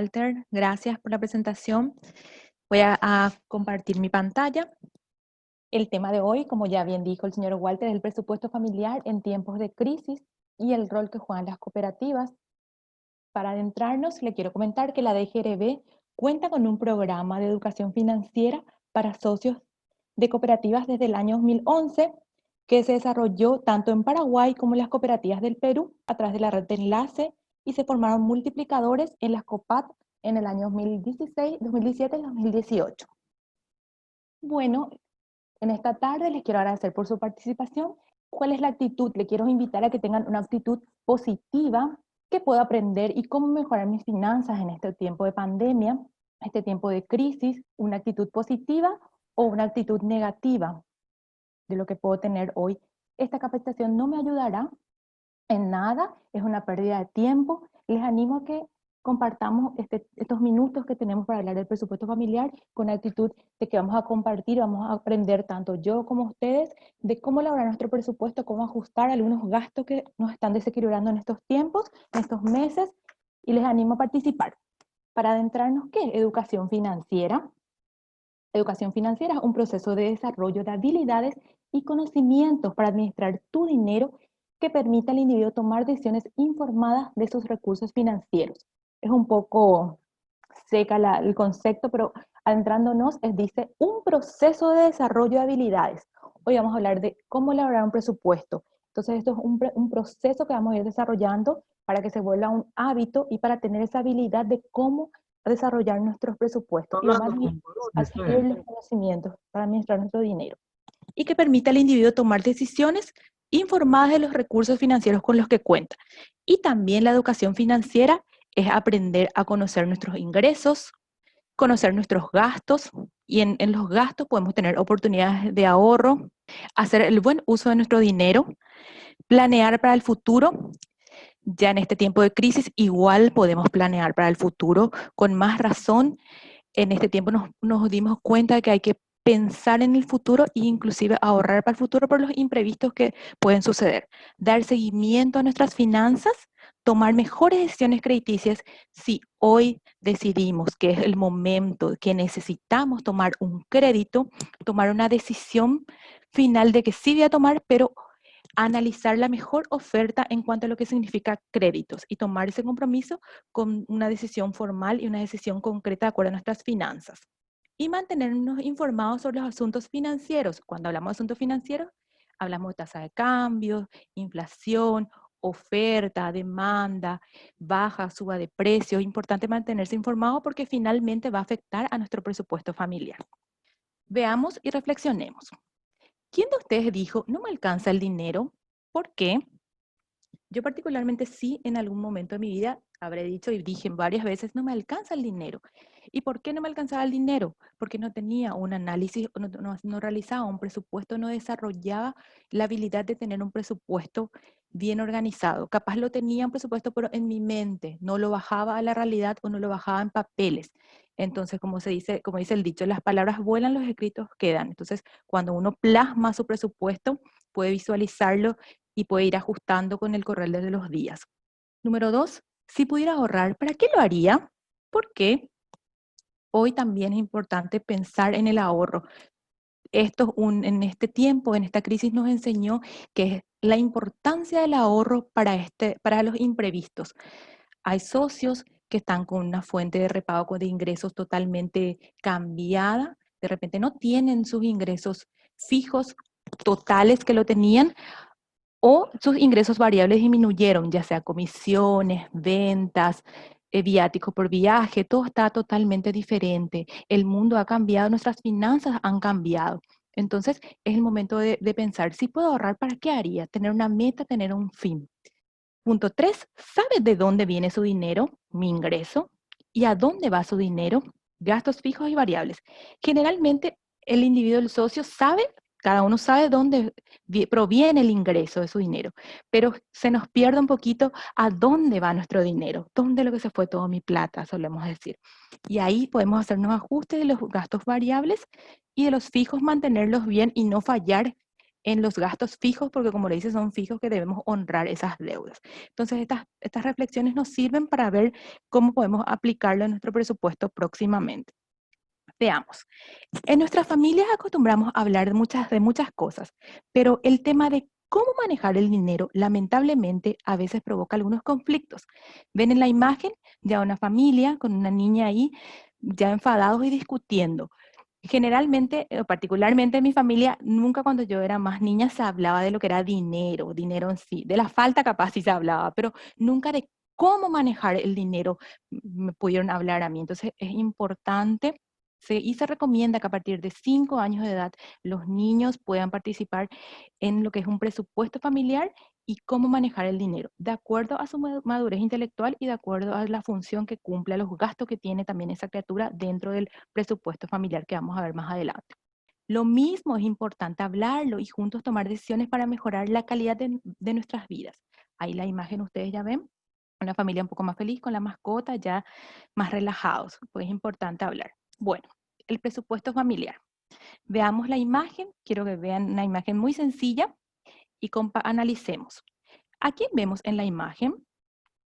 Walter, gracias por la presentación. Voy a compartir mi pantalla. El tema de hoy, como ya bien dijo el señor Walter, es el presupuesto familiar en tiempos de crisis y el rol que juegan las cooperativas. Para adentrarnos, le quiero comentar que la DGRB cuenta con un programa de educación financiera para socios de cooperativas desde el año 2011, que se desarrolló tanto en Paraguay como en las cooperativas del Perú a través de la red de enlace, y se formaron multiplicadores en las COPAT en el año 2016, 2017 y 2018. Bueno, en esta tarde les quiero agradecer por su participación. ¿Cuál es la actitud? Le quiero invitar a que tengan una actitud positiva, que pueda aprender y cómo mejorar mis finanzas en este tiempo de pandemia, este tiempo de crisis, una actitud positiva o una actitud negativa de lo que puedo tener hoy. Esta capacitación no me ayudará en nada, es una pérdida de tiempo. Les animo a que compartamos estos minutos que tenemos para hablar del presupuesto familiar con la actitud de que vamos a compartir, vamos a aprender tanto yo como ustedes de cómo elaborar nuestro presupuesto, cómo ajustar algunos gastos que nos están desequilibrando en estos tiempos, en estos meses, y les animo a participar. Para adentrarnos, ¿qué es educación financiera? Educación financiera es un proceso de desarrollo de habilidades y conocimientos para administrar tu dinero que permita al individuo tomar decisiones informadas de sus recursos financieros. Es un poco seca el concepto, pero adentrándonos, dice un proceso de desarrollo de habilidades. Hoy vamos a hablar de cómo elaborar un presupuesto. Entonces, esto es un proceso que vamos a ir desarrollando para que se vuelva un hábito y para tener esa habilidad de cómo desarrollar nuestros presupuestos y además adquirir los conocimientos para administrar nuestro dinero. Y que permita al individuo tomar decisiones informadas de los recursos financieros con los que cuenta. Y también la educación financiera es aprender a conocer nuestros ingresos, conocer nuestros gastos, y en los gastos podemos tener oportunidades de ahorro, hacer el buen uso de nuestro dinero, planear para el futuro. Ya en este tiempo de crisis igual podemos planear para el futuro con más razón. En este tiempo nos dimos cuenta de que hay que pensar en el futuro e inclusive ahorrar para el futuro por los imprevistos que pueden suceder. Dar seguimiento a nuestras finanzas, tomar mejores decisiones crediticias si hoy decidimos que es el momento, que necesitamos tomar un crédito, tomar una decisión final de que sí voy a tomar, pero analizar la mejor oferta en cuanto a lo que significa créditos y tomar ese compromiso con una decisión formal y una decisión concreta de acuerdo a nuestras finanzas. Y mantenernos informados sobre los asuntos financieros. Cuando hablamos de asuntos financieros, hablamos de tasa de cambio, inflación, oferta, demanda, baja, suba de precios. Es importante mantenerse informado porque finalmente va a afectar a nuestro presupuesto familiar. Veamos y reflexionemos. ¿Quién de ustedes dijo, no me alcanza el dinero? ¿Por qué? Yo particularmente sí, en algún momento de mi vida habré dicho y dije varias veces, no me alcanza el dinero. ¿Y por qué no me alcanzaba el dinero? Porque no tenía un análisis, no realizaba un presupuesto, no desarrollaba la habilidad de tener un presupuesto bien organizado. Capaz lo tenía un presupuesto, pero en mi mente, no lo bajaba a la realidad o no lo bajaba en papeles. Entonces, como dice el dicho, las palabras vuelan, los escritos quedan. Entonces, cuando uno plasma su presupuesto, puede visualizarlo y puede ir ajustando con el correr de los días. Número 2, si pudiera ahorrar, ¿para qué lo haría? ¿Por qué? Hoy también es importante pensar en el ahorro. En este tiempo, en esta crisis, nos enseñó que es la importancia del ahorro para los imprevistos. Hay socios que están con una fuente de repago de ingresos totalmente cambiada, de repente no tienen sus ingresos fijos totales que lo tenían, o sus ingresos variables disminuyeron, ya sea comisiones, ventas, viáticos por viaje, todo está totalmente diferente. El mundo ha cambiado, nuestras finanzas han cambiado. Entonces es el momento de pensar, si puedo ahorrar, ¿para qué haría? Tener una meta, tener un fin. Punto 3, ¿sabe de dónde viene su dinero, mi ingreso? ¿Y a dónde va su dinero? Gastos fijos y variables. Generalmente el individuo, el socio, cada uno sabe de dónde proviene el ingreso de su dinero, pero se nos pierde un poquito a dónde va nuestro dinero, dónde es lo que se fue toda mi plata, solemos decir. Y ahí podemos hacer unos ajustes de los gastos variables y de los fijos, mantenerlos bien y no fallar en los gastos fijos, porque como le dice, son fijos que debemos honrar esas deudas. Entonces, estas reflexiones nos sirven para ver cómo podemos aplicarlo en nuestro presupuesto próximamente. Veamos. En nuestras familias acostumbramos a hablar de muchas cosas, pero el tema de cómo manejar el dinero, lamentablemente, a veces provoca algunos conflictos. Ven en la imagen ya una familia con una niña ahí, ya enfadados y discutiendo. Generalmente, particularmente en mi familia, nunca cuando yo era más niña se hablaba de lo que era dinero, dinero en sí, de la falta capaz sí se hablaba, pero nunca de cómo manejar el dinero me pudieron hablar a mí. Entonces es importante y se recomienda que a partir de 5 años de edad los niños puedan participar en lo que es un presupuesto familiar y cómo manejar el dinero, de acuerdo a su madurez intelectual y de acuerdo a la función que cumple, a los gastos que tiene también esa criatura dentro del presupuesto familiar que vamos a ver más adelante. Lo mismo es importante hablarlo y juntos tomar decisiones para mejorar la calidad de nuestras vidas. Ahí la imagen ustedes ya ven, una familia un poco más feliz con la mascota, ya más relajados, pues es importante hablar. Bueno, el presupuesto familiar. Veamos la imagen, quiero que vean una imagen muy sencilla y analicemos. ¿A quién vemos en la imagen?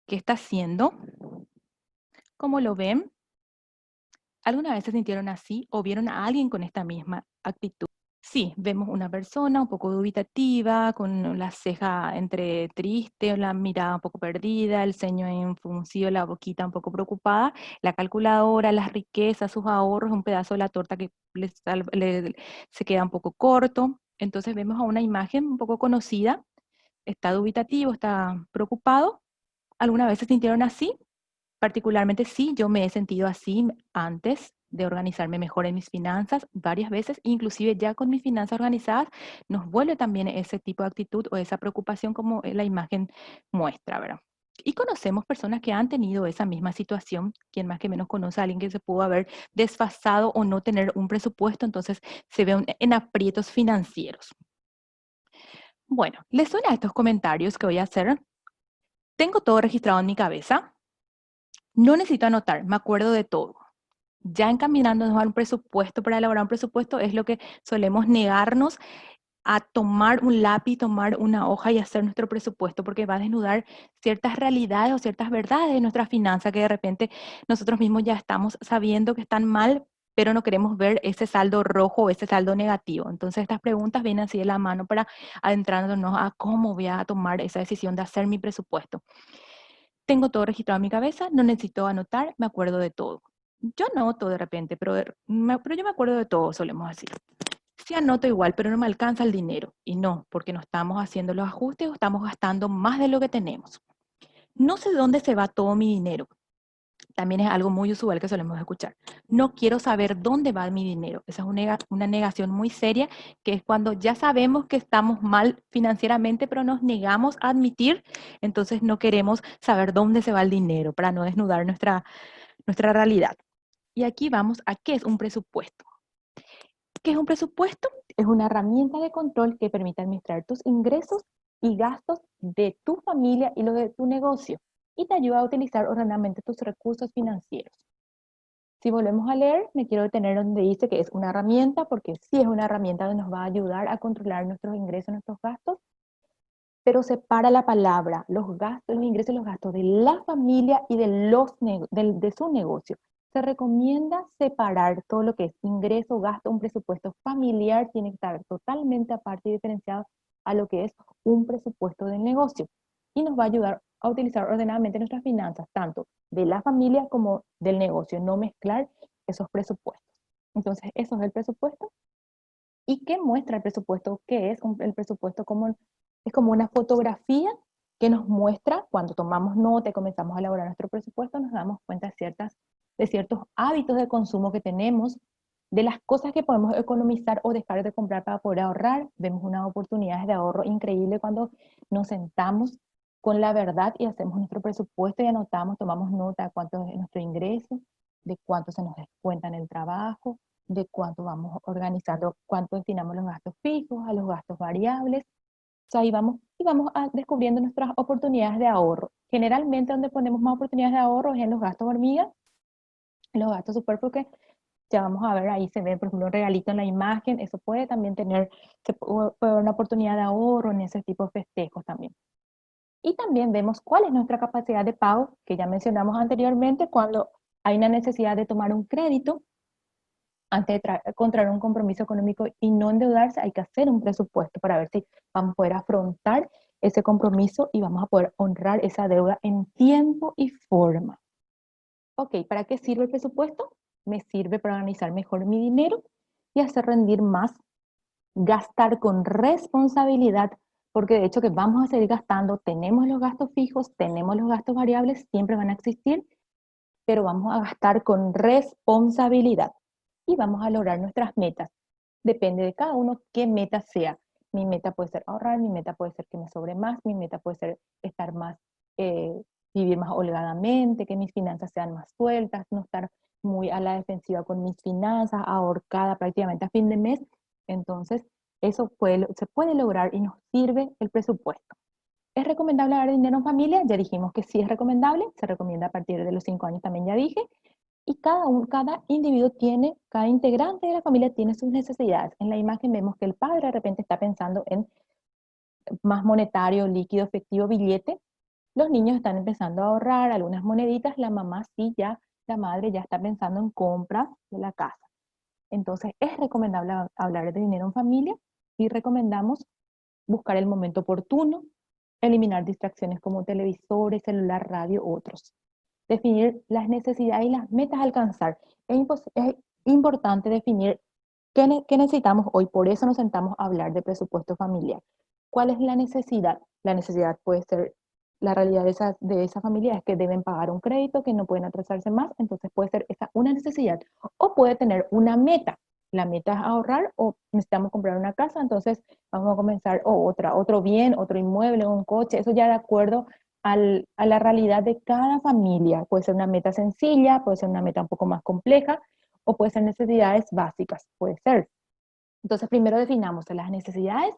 ¿Qué está haciendo? ¿Cómo lo ven? ¿Alguna vez se sintieron así o vieron a alguien con esta misma actitud? Sí, vemos una persona un poco dubitativa, con la ceja entre triste, la mirada un poco perdida, el ceño enfuncido, la boquita un poco preocupada, la calculadora, las riquezas, sus ahorros, un pedazo de la torta que se queda un poco corto. Entonces vemos a una imagen un poco conocida, está dubitativo, está preocupado. ¿Alguna vez se sintieron así? Particularmente sí, yo me he sentido así antes de organizarme mejor en mis finanzas varias veces, inclusive ya con mis finanzas organizadas, nos vuelve también ese tipo de actitud o esa preocupación como la imagen muestra, ¿verdad? Y conocemos personas que han tenido esa misma situación, quien más que menos conoce a alguien que se pudo haber desfasado o no tener un presupuesto, entonces se ve en aprietos financieros. Bueno, ¿les suena estos comentarios que voy a hacer? Tengo todo registrado en mi cabeza. No necesito anotar, me acuerdo de todo. Ya encaminándonos a un presupuesto, para elaborar un presupuesto, es lo que solemos negarnos a tomar un lápiz, tomar una hoja y hacer nuestro presupuesto, porque va a desnudar ciertas realidades o ciertas verdades de nuestra finanza que de repente nosotros mismos ya estamos sabiendo que están mal, pero no queremos ver ese saldo rojo o ese saldo negativo. Entonces estas preguntas vienen así de la mano para adentrarnos a cómo voy a tomar esa decisión de hacer mi presupuesto. Tengo todo registrado en mi cabeza, no necesito anotar, me acuerdo de todo. Yo anoto de repente, pero yo me acuerdo de todo, solemos decir. Sí anoto igual, pero no me alcanza el dinero. Y no, porque no estamos haciendo los ajustes o estamos gastando más de lo que tenemos. No sé dónde se va todo mi dinero. También es algo muy usual que solemos escuchar. No quiero saber dónde va mi dinero. Esa es una negación muy seria, que es cuando ya sabemos que estamos mal financieramente, pero nos negamos a admitir, entonces no queremos saber dónde se va el dinero para no desnudar nuestra realidad. Y aquí vamos a qué es un presupuesto. ¿Qué es un presupuesto? Es una herramienta de control que permite administrar tus ingresos y gastos de tu familia y los de tu negocio, y te ayuda a utilizar ordenadamente tus recursos financieros. Si volvemos a leer, me quiero detener donde dice que es una herramienta, porque sí es una herramienta que nos va a ayudar a controlar nuestros ingresos, nuestros gastos, pero separa la palabra, los gastos, los ingresos y los gastos de la familia y de su negocio. Se recomienda separar todo lo que es ingreso, gasto, un presupuesto familiar tiene que estar totalmente aparte y diferenciado a lo que es un presupuesto del negocio. Y nos va a ayudar a utilizar ordenadamente nuestras finanzas, tanto de la familia como del negocio, no mezclar esos presupuestos. Entonces, eso es el presupuesto. ¿Y qué muestra el presupuesto? ¿Qué es el presupuesto? Es como una fotografía que nos muestra, cuando tomamos nota y comenzamos a elaborar nuestro presupuesto, nos damos cuenta de ciertos hábitos de consumo que tenemos, de las cosas que podemos economizar o dejar de comprar para poder ahorrar. Vemos unas oportunidades de ahorro increíble cuando nos sentamos con la verdad y hacemos nuestro presupuesto y anotamos, tomamos nota de cuánto es nuestro ingreso, de cuánto se nos descuenta en el trabajo, de cuánto vamos organizando, cuánto destinamos a los gastos fijos, a los gastos variables. O sea, ahí vamos y vamos descubriendo nuestras oportunidades de ahorro. Generalmente donde ponemos más oportunidades de ahorro es en los gastos hormigas, en los gastos superfluos, Ya vamos a ver, ahí se ve, por ejemplo, un regalito en la imagen, eso puede también tener, puede haber una oportunidad de ahorro en ese tipo de festejos también. Y también vemos cuál es nuestra capacidad de pago, que ya mencionamos anteriormente, cuando hay una necesidad de tomar un crédito, antes de contraer un compromiso económico y no endeudarse, hay que hacer un presupuesto para ver si vamos a poder afrontar ese compromiso y vamos a poder honrar esa deuda en tiempo y forma. Ok, ¿para qué sirve el presupuesto? Me sirve para organizar mejor mi dinero y hacer rendir más, gastar con responsabilidad, porque de hecho que vamos a seguir gastando, tenemos los gastos fijos, tenemos los gastos variables, siempre van a existir, pero vamos a gastar con responsabilidad y vamos a lograr nuestras metas. Depende de cada uno qué meta sea. Mi meta puede ser ahorrar, mi meta puede ser que me sobre más, mi meta puede ser estar más, eh, vivir más holgadamente, que mis finanzas sean más sueltas, no estar muy a la defensiva con mis finanzas, ahorcada prácticamente a fin de mes. Entonces, eso se puede lograr y nos sirve el presupuesto. ¿Es recomendable dar dinero en familia? Ya dijimos que sí es recomendable, se recomienda a partir de los 5 años también ya dije, y cada individuo tiene, cada integrante de la familia tiene sus necesidades. En la imagen vemos que el padre de repente está pensando en más monetario, líquido, efectivo, billete. Los niños están empezando a ahorrar algunas moneditas, la mamá sí ya, la madre ya está pensando en compras de la casa. Entonces es recomendable hablar de dinero en familia y recomendamos buscar el momento oportuno, eliminar distracciones como televisores, celular, radio, otros. Definir las necesidades y las metas a alcanzar. Es importante definir qué necesitamos hoy, por eso nos sentamos a hablar de presupuesto familiar. ¿Cuál es la necesidad? La necesidad puede ser, la realidad de esa familia es que deben pagar un crédito, que no pueden atrasarse más, entonces puede ser esa una necesidad. O puede tener una meta. La meta es ahorrar o necesitamos comprar una casa, entonces vamos a comenzar otro bien, otro inmueble, un coche, eso ya de acuerdo a la realidad de cada familia. Puede ser una meta sencilla, puede ser una meta un poco más compleja, o puede ser necesidades básicas, puede ser. Entonces, primero definamos las necesidades,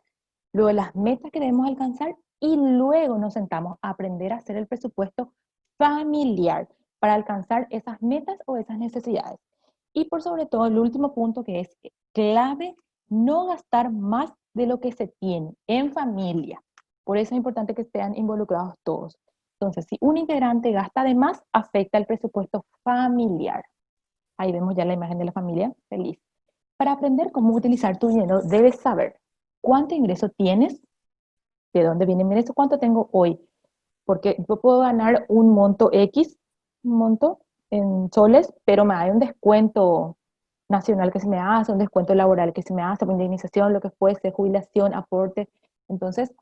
luego las metas que debemos alcanzar y luego nos sentamos a aprender a hacer el presupuesto familiar para alcanzar esas metas o esas necesidades. Y por sobre todo, el último punto que es clave, no gastar más de lo que se tiene en familia. Por eso es importante que estén involucrados todos. Entonces, si un integrante gasta de más, afecta el presupuesto familiar. Ahí vemos ya la imagen de la familia feliz. Para aprender cómo utilizar tu dinero, debes saber cuánto ingreso tienes, de dónde viene mi ingreso, cuánto tengo hoy. Porque yo puedo ganar un monto X, un monto en soles, pero me hay un descuento nacional que se me hace, un descuento laboral que se me hace, una indemnización, lo que fuese, jubilación, aporte. Entonces,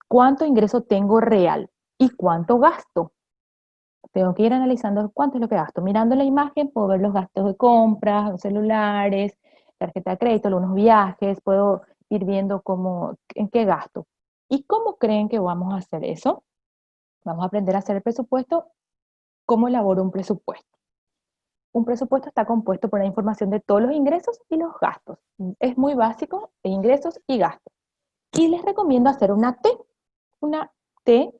¿cuánto ingreso tengo real y cuánto gasto? Tengo que ir analizando cuánto es lo que gasto. Mirando la imagen puedo ver los gastos de compras, los celulares, tarjeta de crédito, algunos viajes, puedo ir viendo en qué gasto. ¿Y cómo creen que vamos a hacer eso? Vamos a aprender a hacer el presupuesto. ¿Cómo elaboro un presupuesto? Un presupuesto está compuesto por la información de todos los ingresos y los gastos. Es muy básico, de ingresos y gastos. Y les recomiendo hacer una T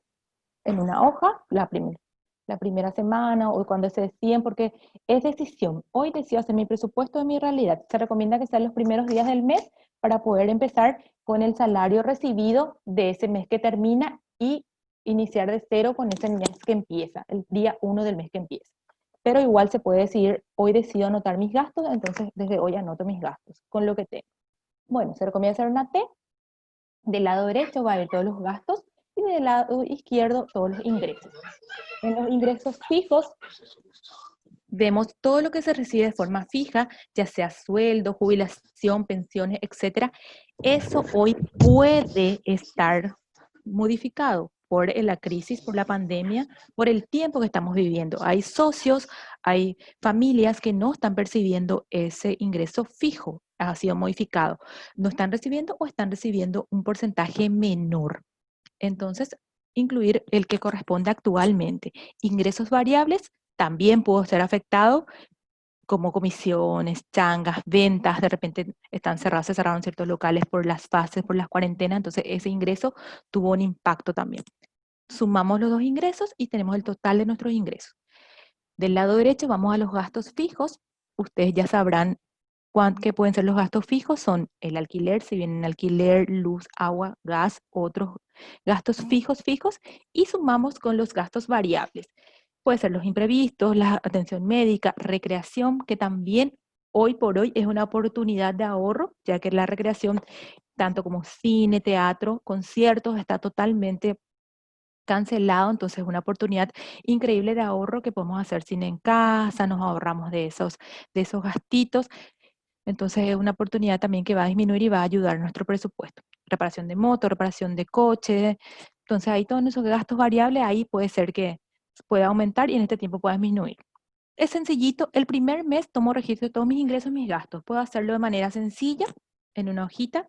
en una hoja, la primera semana o cuando se deciden, porque es decisión. Hoy decido hacer mi presupuesto de mi realidad. Se recomienda que sean los primeros días del mes para poder empezar con el salario recibido de ese mes que termina y iniciar de cero con ese mes que empieza, el día 1 del mes que empieza. Pero igual se puede decidir, hoy decido anotar mis gastos, entonces desde hoy anoto mis gastos con lo que tengo. Bueno, se recomienda hacer una T. Del lado derecho va a haber todos los gastos y del lado izquierdo todos los ingresos. En los ingresos fijos vemos todo lo que se recibe de forma fija, ya sea sueldo, jubilación, pensiones, etcétera. Eso hoy puede estar modificado por la crisis, por la pandemia, por el tiempo que estamos viviendo. Hay socios, hay familias que no están percibiendo ese ingreso fijo, ha sido modificado. No están recibiendo o están recibiendo un porcentaje menor. Entonces, incluir el que corresponde actualmente. Ingresos variables también pudo ser afectado, como comisiones, changas, ventas, de repente están cerradas, se cerraron ciertos locales por las fases, por las cuarentenas, entonces ese ingreso tuvo un impacto también. Sumamos los dos ingresos y tenemos el total de nuestros ingresos. Del lado derecho vamos a los gastos fijos, ustedes ya sabrán qué pueden ser los gastos fijos. Son el alquiler, si vienen alquiler, luz, agua, gas, otros gastos fijos, y sumamos con los gastos variables. Puede ser los imprevistos, la atención médica, recreación, que también hoy por hoy es una oportunidad de ahorro, ya que la recreación, tanto como cine, teatro, conciertos, está totalmente cancelado, entonces es una oportunidad increíble de ahorro que podemos hacer cine en casa, nos ahorramos de esos gastitos, entonces es una oportunidad también que va a disminuir y va a ayudar a nuestro presupuesto. Reparación de moto, reparación de coche, entonces ahí todos esos gastos variables, ahí puede ser que pueda aumentar y en este tiempo pueda disminuir. Es sencillito, el primer mes tomo registro de todos mis ingresos y mis gastos. Puedo hacerlo de manera sencilla, en una hojita,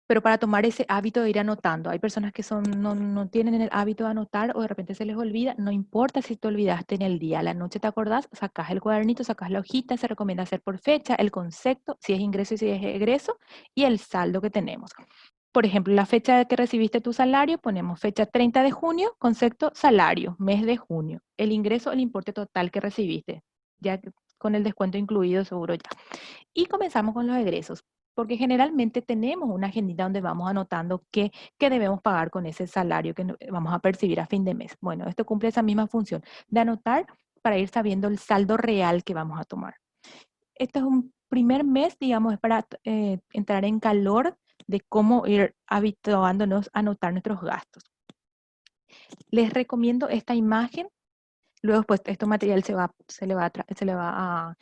pero para tomar ese hábito de ir anotando. Hay personas que no tienen el hábito de anotar o de repente se les olvida, no importa si te olvidaste en el día, a la noche te acordás, sacás el cuadernito, sacás la hojita, se recomienda hacer por fecha, el concepto, si es ingreso y si es egreso, y el saldo que tenemos. Por ejemplo, la fecha de que recibiste tu salario, ponemos fecha 30 de junio, concepto salario, mes de junio. El ingreso, el importe total que recibiste, ya con el descuento incluido seguro ya. Y comenzamos con los egresos, porque generalmente tenemos una agendita donde vamos anotando qué debemos pagar con ese salario que vamos a percibir a fin de mes. Bueno, esto cumple esa misma función de anotar para ir sabiendo el saldo real que vamos a tomar. Este es un primer mes, digamos, es para entrar en calor de cómo ir habituándonos a anotar nuestros gastos. Les recomiendo esta imagen. Luego, pues, este material se le va a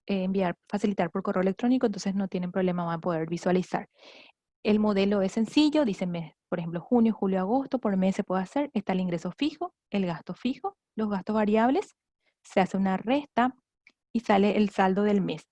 enviar, facilitar por correo electrónico, entonces no tienen problema, van a poder visualizar. El modelo es sencillo, dice mes, por ejemplo, junio, julio, agosto, por mes se puede hacer, está el ingreso fijo, el gasto fijo, los gastos variables, se hace una resta y sale el saldo del mes.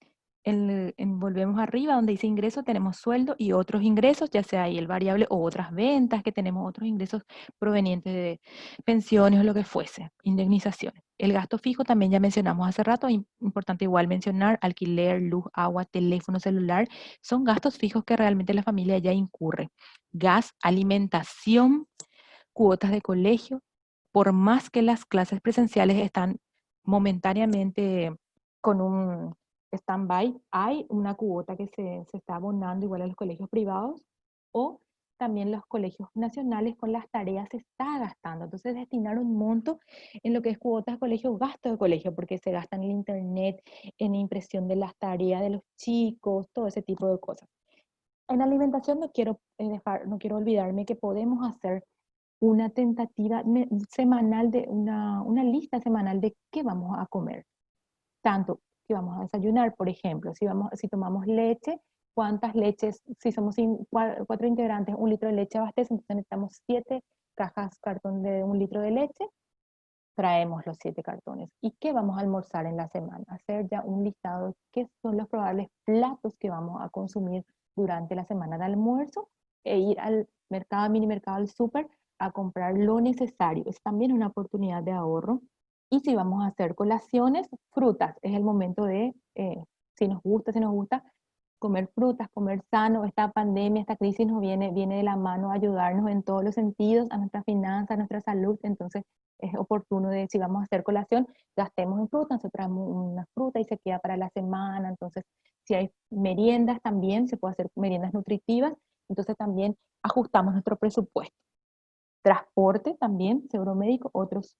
Volvemos arriba donde dice ingreso, tenemos sueldo y otros ingresos, ya sea ahí el variable o otras ventas, que tenemos otros ingresos provenientes de pensiones o lo que fuese, indemnizaciones. El gasto fijo también ya mencionamos hace rato, importante igual mencionar, alquiler, luz, agua, teléfono celular, son gastos fijos que realmente la familia ya incurre. Gas, alimentación, cuotas de colegio, por más que las clases presenciales están momentáneamente con un stand-by, hay una cuota que se está abonando igual a los colegios privados o también los colegios nacionales con las tareas se está gastando. Entonces destinar un monto en lo que es cuotas de colegio, gasto de colegio, porque se gasta en el internet, en impresión de las tareas de los chicos, todo ese tipo de cosas. En alimentación no quiero olvidarme que podemos hacer una tentativa semanal de una lista semanal de qué vamos a comer. Tanto que vamos a desayunar, por ejemplo, si tomamos leche, cuántas leches, si somos cuatro integrantes, 1 litro de leche abastece, entonces necesitamos 7 cajas cartón de 1 litro de leche, traemos los 7 cartones. ¿Y qué vamos a almorzar en la semana? Hacer ya un listado de qué son los probables platos que vamos a consumir durante la semana de almuerzo e ir al mercado, mini mercado, al súper a comprar lo necesario. Es también una oportunidad de ahorro. Y si vamos a hacer colaciones, frutas, es el momento de, si nos gusta, comer frutas, comer sano. Esta pandemia, esta crisis viene de la mano a ayudarnos en todos los sentidos, a nuestra finanza, a nuestra salud. Entonces es oportuno de, si vamos a hacer colación, gastemos en fruta, nosotros traemos una fruta y se queda para la semana. Entonces, si hay meriendas también, se puede hacer meriendas nutritivas. Entonces también ajustamos nuestro presupuesto. Transporte también, seguro médico, otros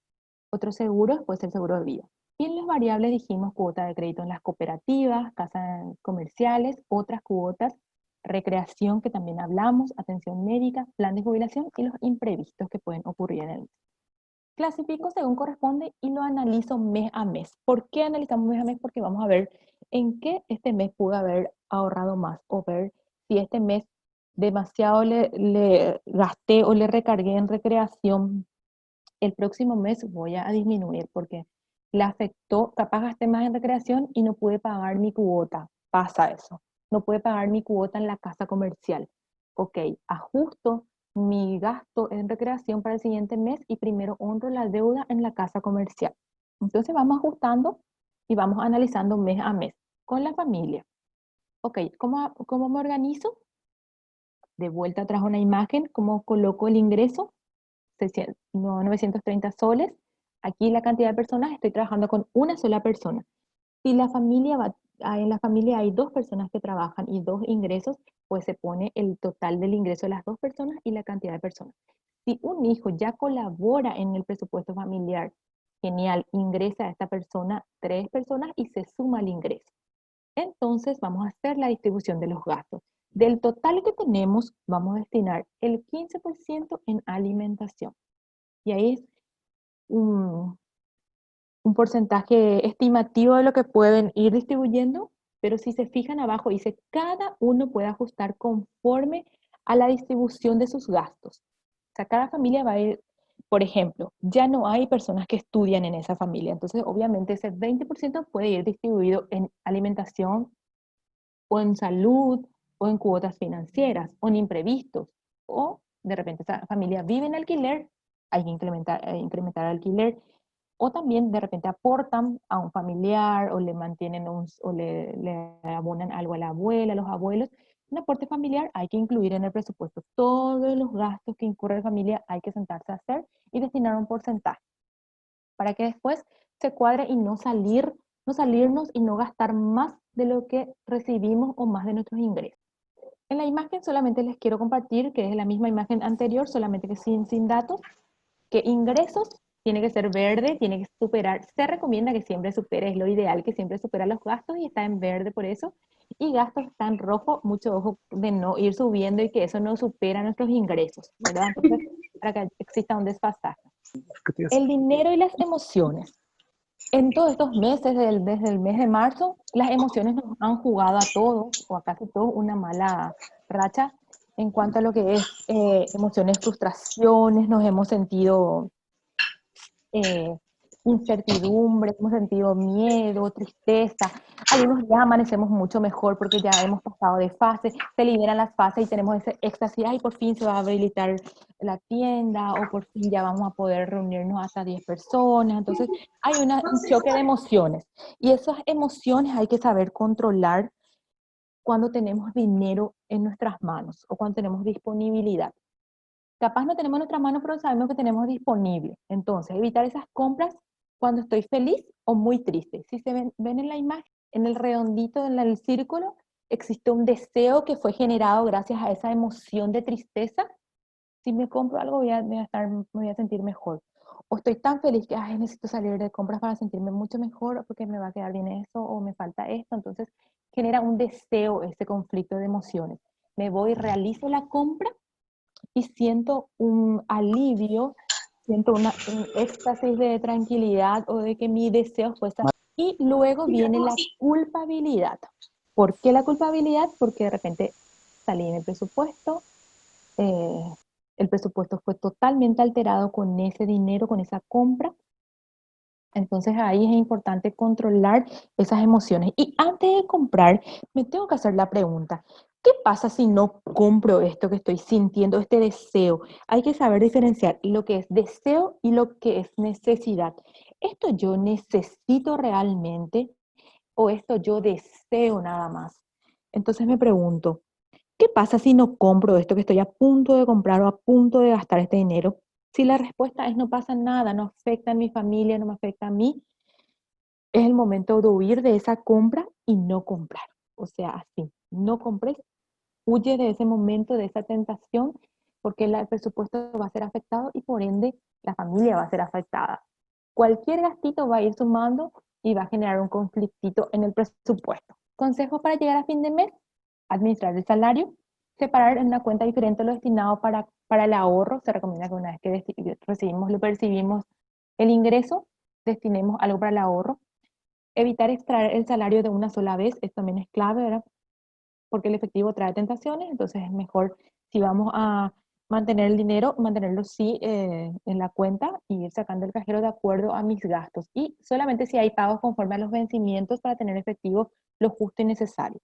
seguros, puede ser seguro de vida. Y en las variables dijimos cuota de crédito en las cooperativas, casas comerciales, otras cuotas, recreación que también hablamos, atención médica, plan de jubilación y los imprevistos que pueden ocurrir en el mes. Clasifico según corresponde y lo analizo mes a mes. ¿Por qué analizamos mes a mes? Porque vamos a ver en qué este mes pude haber ahorrado más o ver si este mes demasiado le gasté o le recargué en recreación. El próximo mes voy a disminuir porque le afectó, capaz gasté más en recreación y no pude pagar mi cuota. Pasa eso. No pude pagar mi cuota en la casa comercial. Ok, ajusto mi gasto en recreación para el siguiente mes y primero honro la deuda en la casa comercial. Entonces vamos ajustando y vamos analizando mes a mes con la familia. Ok, ¿cómo me organizo? De vuelta atrás una imagen, ¿cómo coloco el ingreso? 930 soles. Aquí la cantidad de personas, estoy trabajando con una sola persona. Si la familia en la familia hay dos personas que trabajan y dos ingresos, pues se pone el total del ingreso de las dos personas y la cantidad de personas. Si un hijo ya colabora en el presupuesto familiar, genial, ingresa a esta persona tres personas y se suma el ingreso. Entonces vamos a hacer la distribución de los gastos. Del total que tenemos, vamos a destinar el 15% en alimentación. Y ahí es un porcentaje estimativo de lo que pueden ir distribuyendo, pero si se fijan abajo, dice cada uno puede ajustar conforme a la distribución de sus gastos. O sea, cada familia va a ir, por ejemplo, ya no hay personas que estudian en esa familia, entonces obviamente ese 20% puede ir distribuido en alimentación o en salud o en cuotas financieras o en imprevistos, o de repente esa familia vive en alquiler, hay que incrementar el alquiler, o también de repente aportan a un familiar o le mantienen o le abonan algo a la abuela, a los abuelos. Un aporte familiar hay que incluir en el presupuesto. Todos los gastos que incurre la familia hay que sentarse a hacer y destinar un porcentaje para que después se cuadre y no salirnos y no gastar más de lo que recibimos o más de nuestros ingresos. En la imagen solamente les quiero compartir, que es la misma imagen anterior, solamente que sin datos, que ingresos tiene que ser verde, tiene que superar, se recomienda que siempre supere, es lo ideal, que siempre supera los gastos y está en verde por eso, y gastos está en rojo, mucho ojo de no ir subiendo y que eso no supera nuestros ingresos, ¿verdad? Entonces, para que exista un desfasaje. El dinero y las emociones. En todos estos meses, desde el mes de marzo, las emociones nos han jugado a todos, o a casi todos, una mala racha en cuanto a lo que es emociones, frustraciones, nos hemos sentido eh, incertidumbre, hemos sentido miedo, tristeza. Algunos ya amanecemos mucho mejor porque ya hemos pasado de fase, se liberan las fases y tenemos ese éxtasis, ay, por fin se va a habilitar la tienda o por fin ya vamos a poder reunirnos hasta 10 personas. Entonces hay un choque de emociones y esas emociones hay que saber controlar cuando tenemos dinero en nuestras manos o cuando tenemos disponibilidad. Capaz no tenemos en nuestra mano, pero sabemos que tenemos disponible. Entonces, evitar esas compras cuando estoy feliz o muy triste. Si se ven en la imagen, en el redondito, en el círculo, existe un deseo que fue generado gracias a esa emoción de tristeza. Si me compro algo, me voy a sentir mejor. O estoy tan feliz que ay, necesito salir de compras para sentirme mucho mejor porque me va a quedar bien eso o me falta esto. Entonces, genera un deseo, ese conflicto de emociones. Me voy, realizo la compra y siento un alivio, siento un éxtasis de tranquilidad o de que mi deseo fue satisfecho. Y luego viene la culpabilidad. ¿Por qué la culpabilidad? Porque de repente salí en eh, el presupuesto fue totalmente alterado con ese dinero, con esa compra. Entonces ahí es importante controlar esas emociones. Y antes de comprar, me tengo que hacer la pregunta, ¿qué pasa si no compro esto que estoy sintiendo, este deseo? Hay que saber diferenciar lo que es deseo y lo que es necesidad. ¿Esto yo necesito realmente o esto yo deseo nada más? Entonces me pregunto, ¿qué pasa si no compro esto que estoy a punto de comprar o a punto de gastar este dinero? Si la respuesta es no pasa nada, no afecta a mi familia, no me afecta a mí, es el momento de huir de esa compra y no comprar. O sea, así, no compres, huye de ese momento, de esa tentación, porque el presupuesto va a ser afectado y por ende la familia va a ser afectada. Cualquier gastito va a ir sumando y va a generar un conflictito en el presupuesto. Consejos para llegar a fin de mes: administrar el salario, separar en una cuenta diferente lo destinado para el ahorro. Se recomienda que una vez que lo percibimos el ingreso, destinemos algo para el ahorro. Evitar extraer el salario de una sola vez, esto también es clave, ¿verdad? Porque el efectivo trae tentaciones, entonces es mejor si vamos a mantener el dinero, mantenerlo sí en la cuenta y ir sacando el cajero de acuerdo a mis gastos. Y solamente si hay pagos conforme a los vencimientos para tener efectivo lo justo y necesario.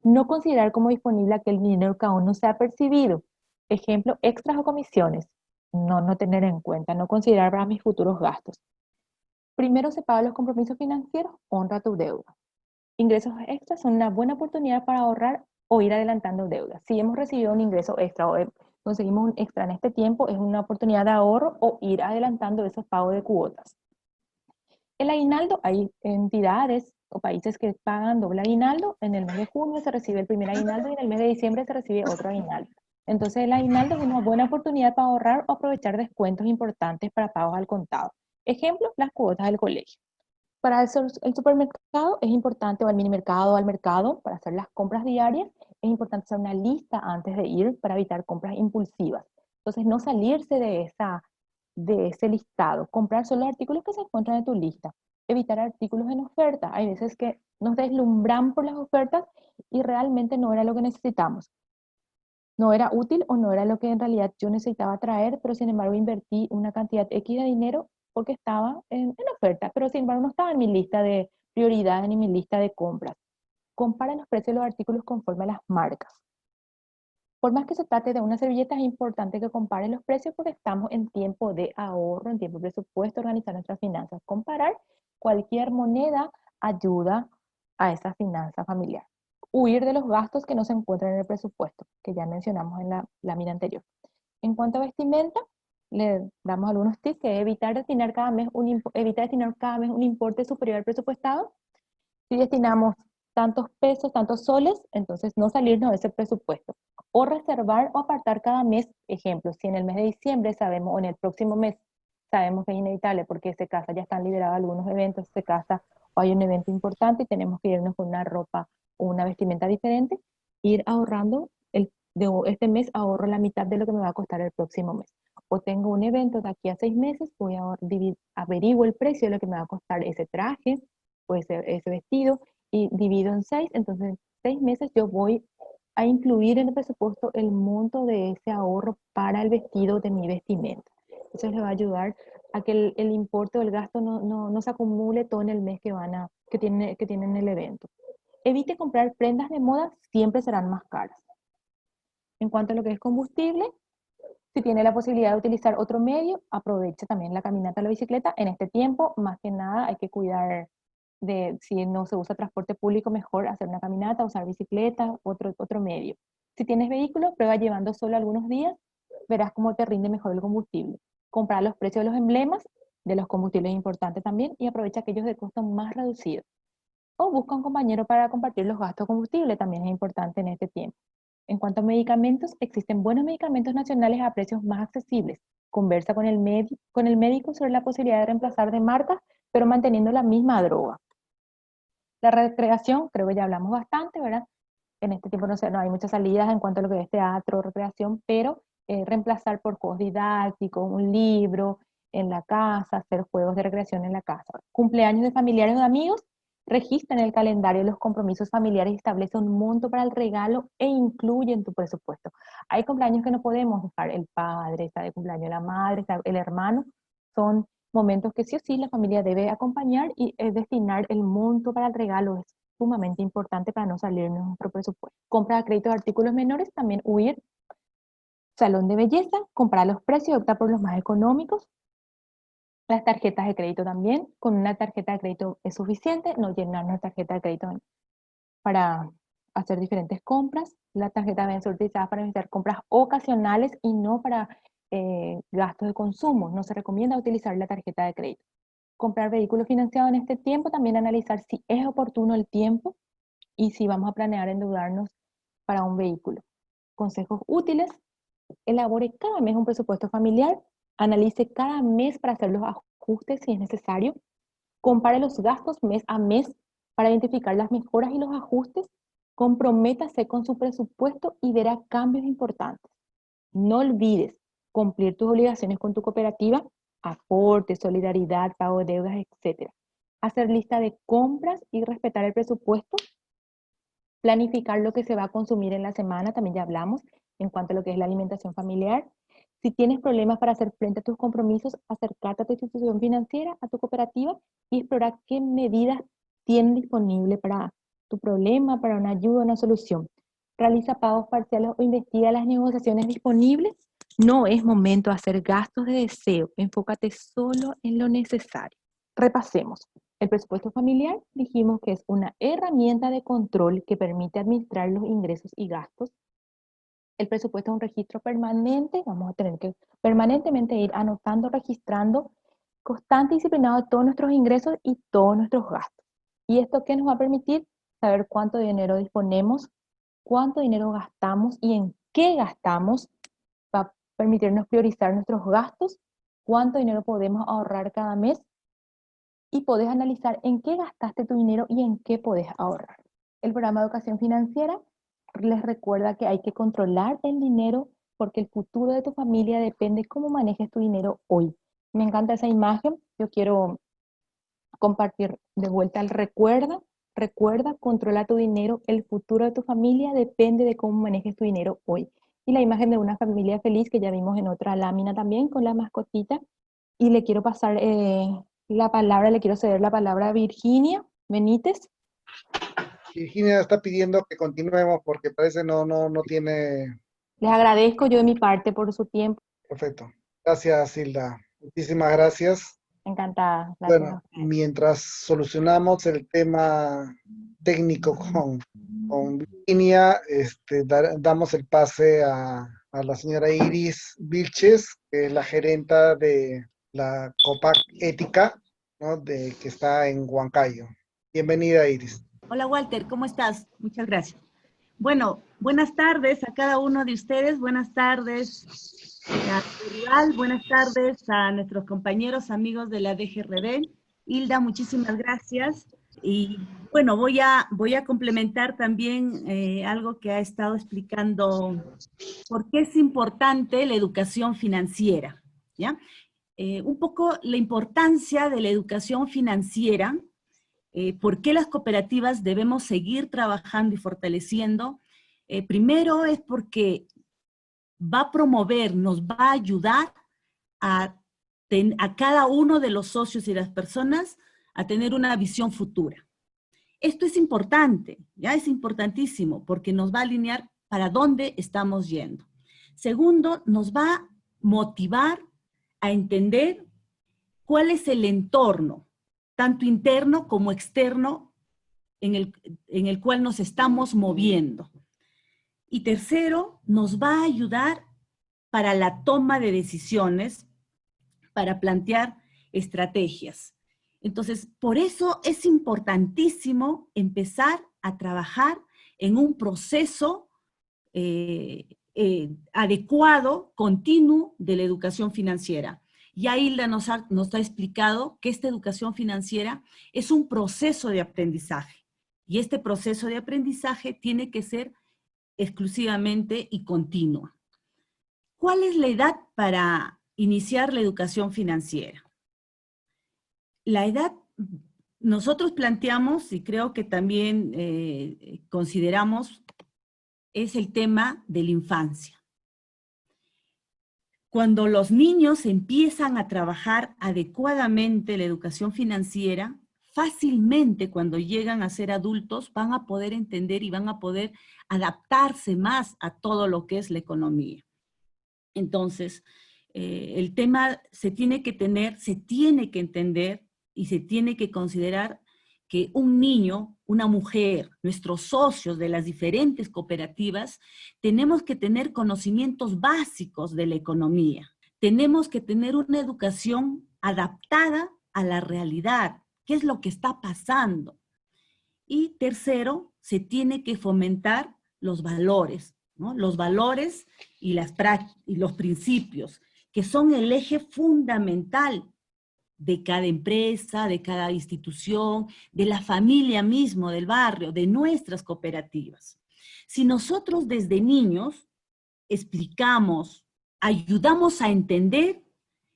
No considerar como disponible aquel dinero que aún no se ha percibido. Ejemplo, extras o comisiones. No tener en cuenta, no considerar para mis futuros gastos. Primero se pagan los compromisos financieros, honra tu deuda. Ingresos extras son una buena oportunidad para ahorrar o ir adelantando deudas. Si hemos recibido un ingreso extra o conseguimos un extra en este tiempo, es una oportunidad de ahorro o ir adelantando esos pagos de cuotas. El aguinaldo, hay entidades o países que pagan doble aguinaldo, en el mes de junio se recibe el primer aguinaldo y en el mes de diciembre se recibe otro aguinaldo. Entonces el aguinaldo es una buena oportunidad para ahorrar o aprovechar descuentos importantes para pagos al contado. Ejemplo, las cuotas del colegio. Para el supermercado es importante, o al minimercado o al mercado, para hacer las compras diarias, es importante hacer una lista antes de ir para evitar compras impulsivas. Entonces, no salirse de ese listado, comprar solo artículos que se encuentran en tu lista, evitar artículos en oferta. Hay veces que nos deslumbran por las ofertas y realmente no era lo que necesitamos. No era útil o no era lo que en realidad yo necesitaba traer, pero sin embargo invertí una cantidad X de dinero porque estaba en oferta, pero sin embargo no estaba en mi lista de prioridades ni en mi lista de compras. Compara los precios de los artículos conforme a las marcas. Por más que se trate de una servilleta, es importante que comparen los precios porque estamos en tiempo de ahorro, en tiempo de presupuesto, organizar nuestras finanzas. Comparar cualquier moneda ayuda a esa finanza familiar. Huir de los gastos que no se encuentran en el presupuesto, que ya mencionamos en la lámina anterior. En cuanto a vestimenta, le damos algunos tips, que evitar destinar evitar destinar cada mes un importe superior al presupuestado. Si destinamos tantos pesos, tantos soles, entonces no salirnos de ese presupuesto. O reservar o apartar cada mes, ejemplo, si en el mes de diciembre sabemos, o en el próximo mes sabemos que es inevitable porque se casa, ya están liberados algunos eventos, se casa o hay un evento importante y tenemos que irnos con una ropa o una vestimenta diferente, ir ahorrando, de este mes ahorro la mitad de lo que me va a costar el próximo mes. O tengo un evento de aquí a 6 meses, voy a averiguo el precio de lo que me va a costar ese traje, pues ese vestido, y divido en 6, entonces en 6 meses yo voy a incluir en el presupuesto el monto de ese ahorro para el vestido de mi vestimenta. Eso les va a ayudar a que el importe o el gasto no se acumule todo en el mes que tienen el evento. Evite comprar prendas de moda, siempre serán más caras. En cuanto a lo que es combustible, si tiene la posibilidad de utilizar otro medio, aproveche también la caminata o la bicicleta. En este tiempo, más que nada, hay que cuidar de si no se usa transporte público, mejor hacer una caminata, usar bicicleta, otro medio. Si tienes vehículo, prueba llevando solo algunos días, verás cómo te rinde mejor el combustible. Comprar los precios de los emblemas de los combustibles es importante también y aprovecha aquellos de costo más reducido. O busca un compañero para compartir los gastos de combustible, también es importante en este tiempo. En cuanto a medicamentos, existen buenos medicamentos nacionales a precios más accesibles. Conversa con con el médico sobre la posibilidad de reemplazar de marcas, pero manteniendo la misma droga. La recreación, creo que ya hablamos bastante, ¿verdad? En este tiempo no hay muchas salidas en cuanto a lo que es teatro, recreación, pero reemplazar por juegos didácticos, un libro en la casa, hacer juegos de recreación en la casa. Cumpleaños de familiares o de amigos, registra en el calendario los compromisos familiares y establece un monto para el regalo e incluye en tu presupuesto. Hay cumpleaños que no podemos dejar, el padre, está de cumpleaños la madre, está el hermano, son momentos que sí o sí la familia debe acompañar y destinar el monto para el regalo es sumamente importante para no salirnos de nuestro presupuesto. Compra a crédito de artículos menores, también huir. Salón de belleza, comprar los precios, optar por los más económicos. Las tarjetas de crédito también, con una tarjeta de crédito es suficiente, no llenar nuestra tarjeta de crédito para hacer diferentes compras. La tarjeta debe ser utilizada para realizar compras ocasionales y no para gastos de consumo. No se recomienda utilizar la tarjeta de crédito. Comprar vehículos financiados en este tiempo, también analizar si es oportuno el tiempo y si vamos a planear endeudarnos para un vehículo. Consejos útiles: elabore cada mes un presupuesto familiar, analice cada mes para hacer los ajustes si es necesario, compare los gastos mes a mes para identificar las mejoras y los ajustes, comprométase con su presupuesto y verá cambios importantes. No olvides cumplir tus obligaciones con tu cooperativa, aporte, solidaridad, pago de deudas, etc. Hacer lista de compras y respetar el presupuesto. Planificar lo que se va a consumir en la semana, también ya hablamos en cuanto a lo que es la alimentación familiar. Si tienes problemas para hacer frente a tus compromisos, acercarte a tu institución financiera, a tu cooperativa y explorar qué medidas tienen disponible para tu problema, para una ayuda, una solución. Realiza pagos parciales o investiga las negociaciones disponibles. No es momento de hacer gastos de deseo, enfócate solo en lo necesario. Repasemos. El presupuesto familiar dijimos que es una herramienta de control que permite administrar los ingresos y gastos. El presupuesto es un registro permanente, vamos a tener que permanentemente ir anotando, registrando, constante y disciplinado todos nuestros ingresos y todos nuestros gastos. ¿Y esto qué nos va a permitir? Saber cuánto dinero disponemos, cuánto dinero gastamos y en qué gastamos. Va a permitirnos priorizar nuestros gastos, cuánto dinero podemos ahorrar cada mes y podés analizar en qué gastaste tu dinero y en qué podés ahorrar. El programa de educación financiera les recuerda que hay que controlar el dinero porque el futuro de tu familia depende cómo manejes tu dinero hoy. Me encanta esa imagen. Yo quiero compartir de vuelta el recuerda. Recuerda, controla tu dinero. El futuro de tu familia depende de cómo manejes tu dinero hoy. Y la imagen de una familia feliz que ya vimos en otra lámina también con la mascotita. Y le quiero pasar la palabra, le quiero ceder la palabra a Virginia Benítez. Virginia está pidiendo que continuemos porque parece no tiene... Les agradezco yo de mi parte por su tiempo. Perfecto. Gracias, Hilda. Muchísimas gracias. Encantada. Gracias a Bueno, ustedes. mientras solucionamos el tema técnico con Virginia, damos el pase a la señora Iris Vilches, que es la gerenta de la COPAC Ética, ¿no? Que está en Huancayo. Bienvenida, Iris. Hola Walter, ¿cómo estás? Muchas gracias. Bueno, buenas tardes a cada uno de ustedes, buenas tardes a Rival, buenas tardes a nuestros compañeros, amigos de la DGRD. Hilda, muchísimas gracias. Y bueno, voy a complementar también algo que ha estado explicando, por qué es importante la educación financiera, ¿ya? Un poco la importancia de la educación financiera. ¿Por qué las cooperativas debemos seguir trabajando y fortaleciendo? Primero es porque va a promover, nos va a ayudar a cada uno de los socios y las personas a tener una visión futura. Esto es importante, ya es importantísimo, porque nos va a alinear para dónde estamos yendo. Segundo, nos va a motivar a entender cuál es el entorno, tanto interno como externo, en el cual nos estamos moviendo. Y tercero, nos va a ayudar para la toma de decisiones, para plantear estrategias. Entonces, por eso es importantísimo empezar a trabajar en un proceso adecuado, continuo de la educación financiera. Ya Hilda nos ha explicado que esta educación financiera es un proceso de aprendizaje. Y este proceso de aprendizaje tiene que ser exclusivamente y continua. ¿Cuál es la edad para iniciar la educación financiera? La edad, nosotros planteamos, y creo que también consideramos, es el tema de la infancia. Cuando los niños empiezan a trabajar adecuadamente la educación financiera, fácilmente cuando llegan a ser adultos van a poder entender y van a poder adaptarse más a todo lo que es la economía. Entonces, el tema se tiene que entender y se tiene que considerar que un niño, una mujer, nuestros socios de las diferentes cooperativas, tenemos que tener conocimientos básicos de la economía. Tenemos que tener una educación adaptada a la realidad. ¿Qué es lo que está pasando? Y tercero, se tiene que fomentar los valores, ¿no? Los valores y los principios, que son el eje fundamental de cada empresa, de cada institución, de la familia mismo, del barrio, de nuestras cooperativas. Si nosotros desde niños explicamos, ayudamos a entender,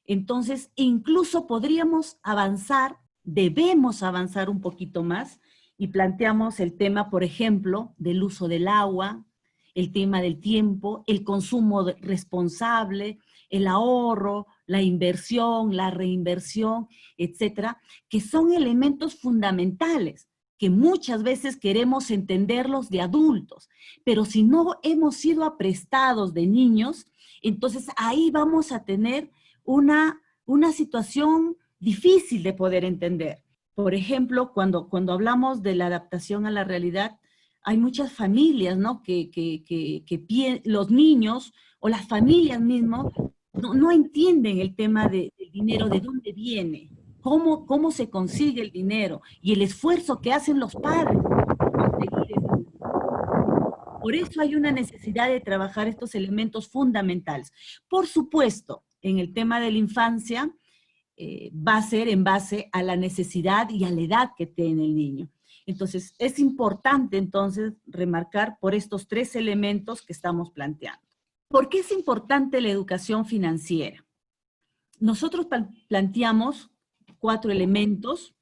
entonces incluso podríamos avanzar, debemos avanzar un poquito más, y planteamos el tema, por ejemplo, del uso del agua, el tema del tiempo, el consumo responsable, el ahorro, la inversión, la reinversión, etcétera, que son elementos fundamentales que muchas veces queremos entenderlos de adultos, pero si no hemos sido aprestados de niños, entonces ahí vamos a tener una situación difícil de poder entender. Por ejemplo, cuando hablamos de la adaptación a la realidad, hay muchas familias, ¿no? Los niños o las familias mismas no entienden el tema del dinero, de dónde viene. cómo se consigue el dinero y el esfuerzo que hacen los padres para conseguir ese dinero. Por eso hay una necesidad de trabajar estos elementos fundamentales. Por supuesto, en el tema de la infancia, va a ser en base a la necesidad y a la edad que tiene el niño. Entonces, es importante entonces remarcar por estos 3 elementos que estamos planteando. ¿Por qué es importante la educación financiera? Nosotros planteamos 4 elementos.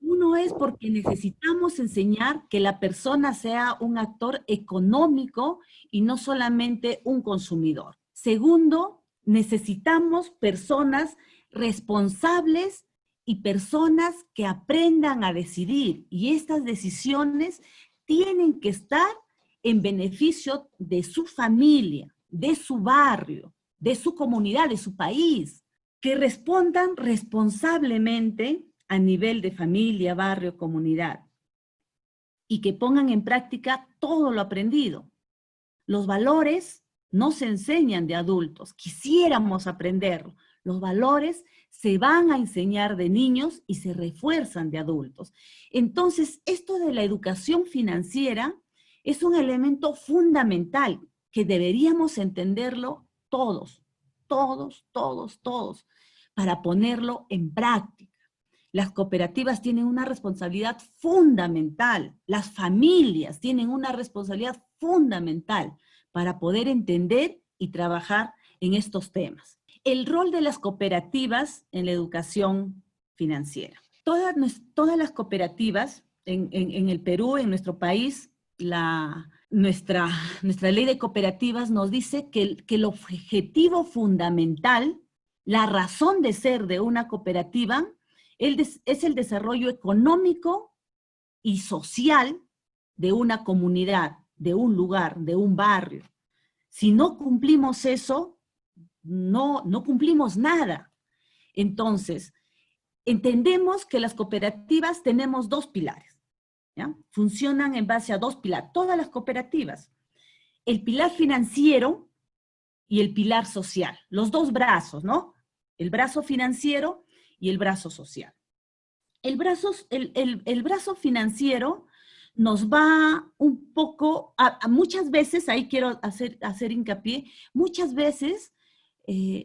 Uno es porque necesitamos enseñar que la persona sea un actor económico y no solamente un consumidor. Segundo, necesitamos personas responsables y personas que aprendan a decidir. Y estas decisiones tienen que estar en beneficio de su familia, de su barrio, de su comunidad, de su país. Que respondan responsablemente a nivel de familia, barrio, comunidad. Y que pongan en práctica todo lo aprendido. Los valores no se enseñan de adultos, quisiéramos aprenderlo. Los valores se van a enseñar de niños y se refuerzan de adultos. Entonces, esto de la educación financiera es un elemento fundamental que deberíamos entenderlo todos, para ponerlo en práctica. Las cooperativas tienen una responsabilidad fundamental, las familias tienen una responsabilidad fundamental para poder entender y trabajar en estos temas. El rol de las cooperativas en la educación financiera. Todas las cooperativas en el Perú, en nuestro país, nuestra ley de cooperativas nos dice que el objetivo fundamental, la razón de ser de una cooperativa, es el desarrollo económico y social de una comunidad, de un lugar, de un barrio. Si no cumplimos eso, no cumplimos nada. Entonces, entendemos que las cooperativas tenemos 2 pilares, ¿ya? Funcionan en base a 2 pilares, todas las cooperativas. El pilar financiero y el pilar social, los 2 brazos, ¿no? El brazo financiero y el brazo social. El brazo financiero nos va un poco, muchas veces, ahí quiero hacer hincapié, muchas veces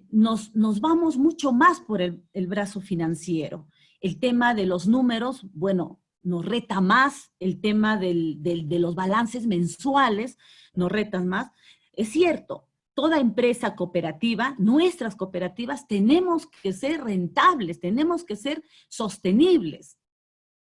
nos vamos mucho más por el brazo financiero. El tema de los números, bueno, nos reta más, el tema de los balances mensuales nos retan más. Es cierto, toda empresa cooperativa, nuestras cooperativas, tenemos que ser rentables, tenemos que ser sostenibles.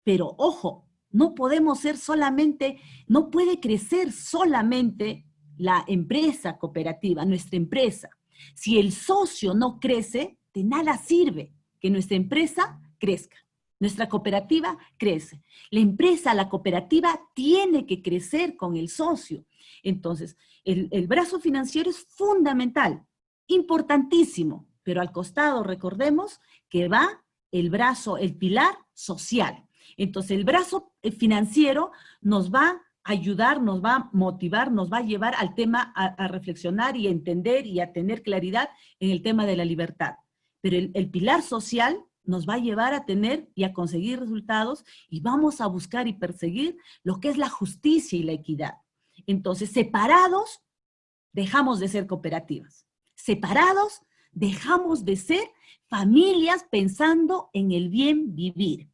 Pero ojo, no podemos ser solamente, no puede crecer solamente la empresa cooperativa, nuestra empresa. Si el socio no crece, de nada sirve que nuestra empresa crezca. Nuestra cooperativa crece. La empresa, la cooperativa, tiene que crecer con el socio. Entonces, el brazo financiero es fundamental, importantísimo, pero al costado recordemos que va el pilar social. Entonces, el brazo financiero nos va a ayudar, nos va a motivar, nos va a llevar al tema a reflexionar y a entender y a tener claridad en el tema de la libertad. Pero el pilar social nos va a llevar a tener y a conseguir resultados y vamos a buscar y perseguir lo que es la justicia y la equidad. Entonces, separados, dejamos de ser cooperativas. Separados, dejamos de ser familias pensando en el bien vivir.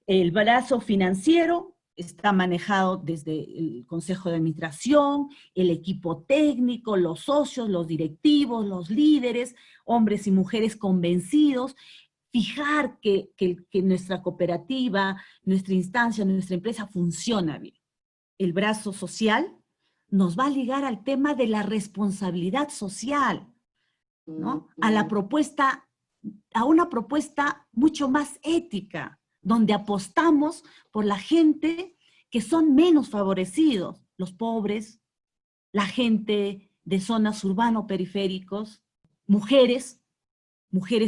El brazo financiero está manejado desde el Consejo de Administración, el equipo técnico, los socios, los directivos, los líderes, hombres y mujeres convencidos. Fijar que nuestra cooperativa, nuestra instancia, nuestra empresa funciona bien. El brazo social nos va a ligar al tema de la responsabilidad social, ¿no? A una propuesta mucho más ética, donde apostamos por la gente que son menos favorecidos, los pobres, la gente de zonas urbano-periféricos, mujeres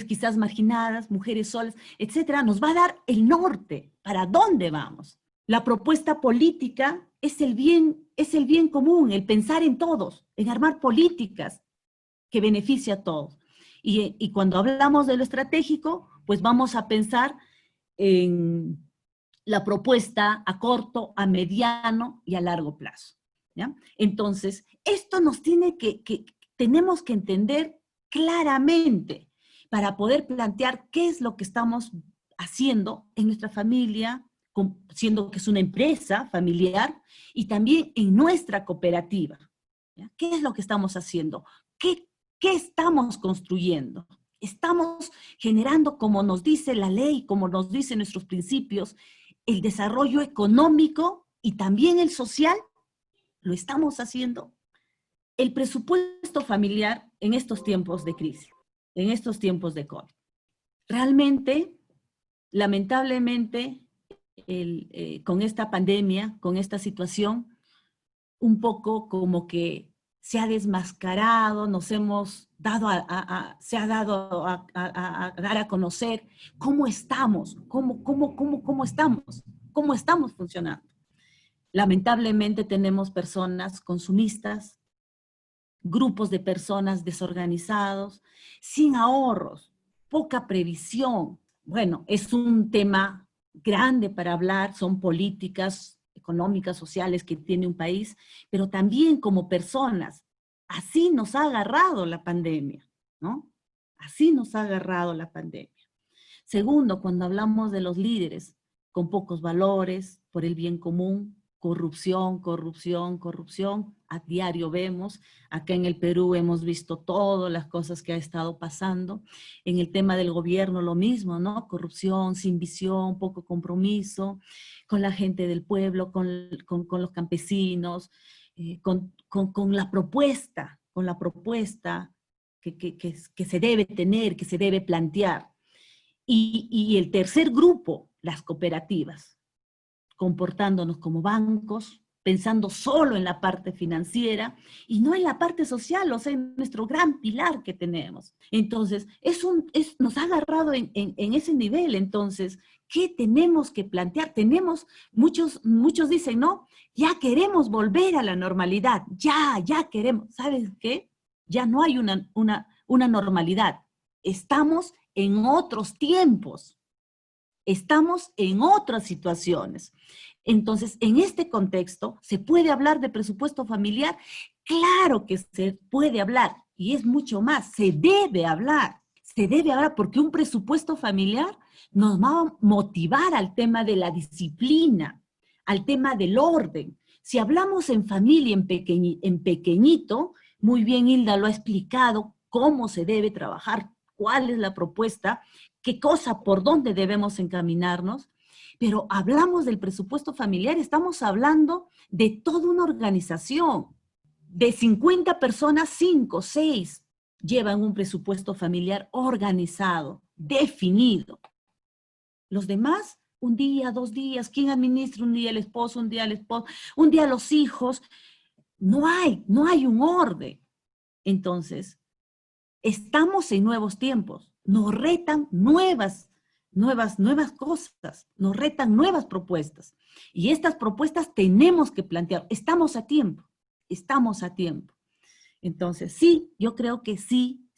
quizás marginadas, mujeres solas, etcétera, nos va a dar el norte, para dónde vamos. La propuesta política es el bien común, el pensar en todos, en armar políticas que beneficien a todos. Y cuando hablamos de lo estratégico, pues vamos a pensar en la propuesta a corto, a mediano y a largo plazo, ¿ya? Entonces, esto nos tenemos que entender claramente para poder plantear qué es lo que estamos haciendo en nuestra familia, siendo que es una empresa familiar, y también en nuestra cooperativa, ¿ya? ¿Qué es lo que estamos haciendo? ¿Qué estamos construyendo? Estamos generando, como nos dice la ley, como nos dicen nuestros principios, el desarrollo económico y también el social. ¿Lo estamos haciendo? El presupuesto familiar en estos tiempos de crisis, en estos tiempos de COVID. Realmente, lamentablemente, con esta pandemia, con esta situación, un poco como que se ha desmascarado, nos hemos dado se ha dado a dar a conocer cómo estamos, cómo estamos funcionando. Lamentablemente tenemos personas consumistas, grupos de personas desorganizados, sin ahorros, poca previsión. Bueno, es un tema grande para hablar, son políticas económicas, sociales que tiene un país, pero también como personas. Así nos ha agarrado la pandemia, ¿no? Así nos ha agarrado la pandemia. Segundo, cuando hablamos de los líderes con pocos valores, por el bien común, corrupción, corrupción, corrupción, a diario vemos, acá en el Perú hemos visto todas las cosas que ha estado pasando, en el tema del gobierno lo mismo, ¿no? Corrupción, sin visión, poco compromiso, con la gente del pueblo, con los campesinos, con la propuesta, que se debe tener, que se debe plantear. Y el tercer grupo, las cooperativas, comportándonos como bancos, pensando solo en la parte financiera y no en la parte social, o sea, en nuestro gran pilar que tenemos. Entonces, nos ha agarrado en ese nivel. Entonces, ¿qué tenemos que plantear? Muchos dicen, no, ya queremos volver a la normalidad, ya queremos. ¿Sabes qué? Ya no hay una normalidad. Estamos en otros tiempos. Estamos en otras situaciones. Entonces, en este contexto, ¿se puede hablar de presupuesto familiar? Claro que se puede hablar, y es mucho más, se debe hablar porque un presupuesto familiar nos va a motivar al tema de la disciplina, al tema del orden. Si hablamos en familia, en pequeñito, muy bien Hilda lo ha explicado, cómo se debe trabajar, cuál es la propuesta, qué cosa, por dónde debemos encaminarnos, pero hablamos del presupuesto familiar, estamos hablando de toda una organización. De 50 personas, 5, 6 llevan un presupuesto familiar organizado, definido. Los demás, un día, 2 días, ¿quién administra? Un día el esposo, un día la esposa, un día los hijos. No hay un orden. Entonces, estamos en nuevos tiempos, nos retan nuevas cosas, nos retan nuevas propuestas. Y estas propuestas tenemos que plantear, estamos a tiempo. Entonces, sí, yo creo que sí,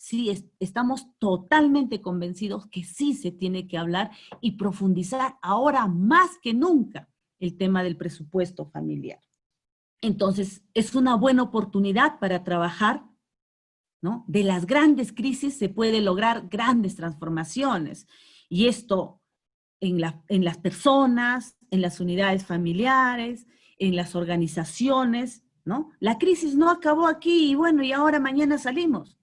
estamos totalmente convencidos que sí se tiene que hablar y profundizar ahora más que nunca el tema del presupuesto familiar. Entonces, es una buena oportunidad para trabajar, ¿no? De las grandes crisis se puede lograr grandes transformaciones. Y esto en las personas, en las unidades familiares, en las organizaciones, ¿no? La crisis no acabó aquí y bueno, y ahora mañana salimos.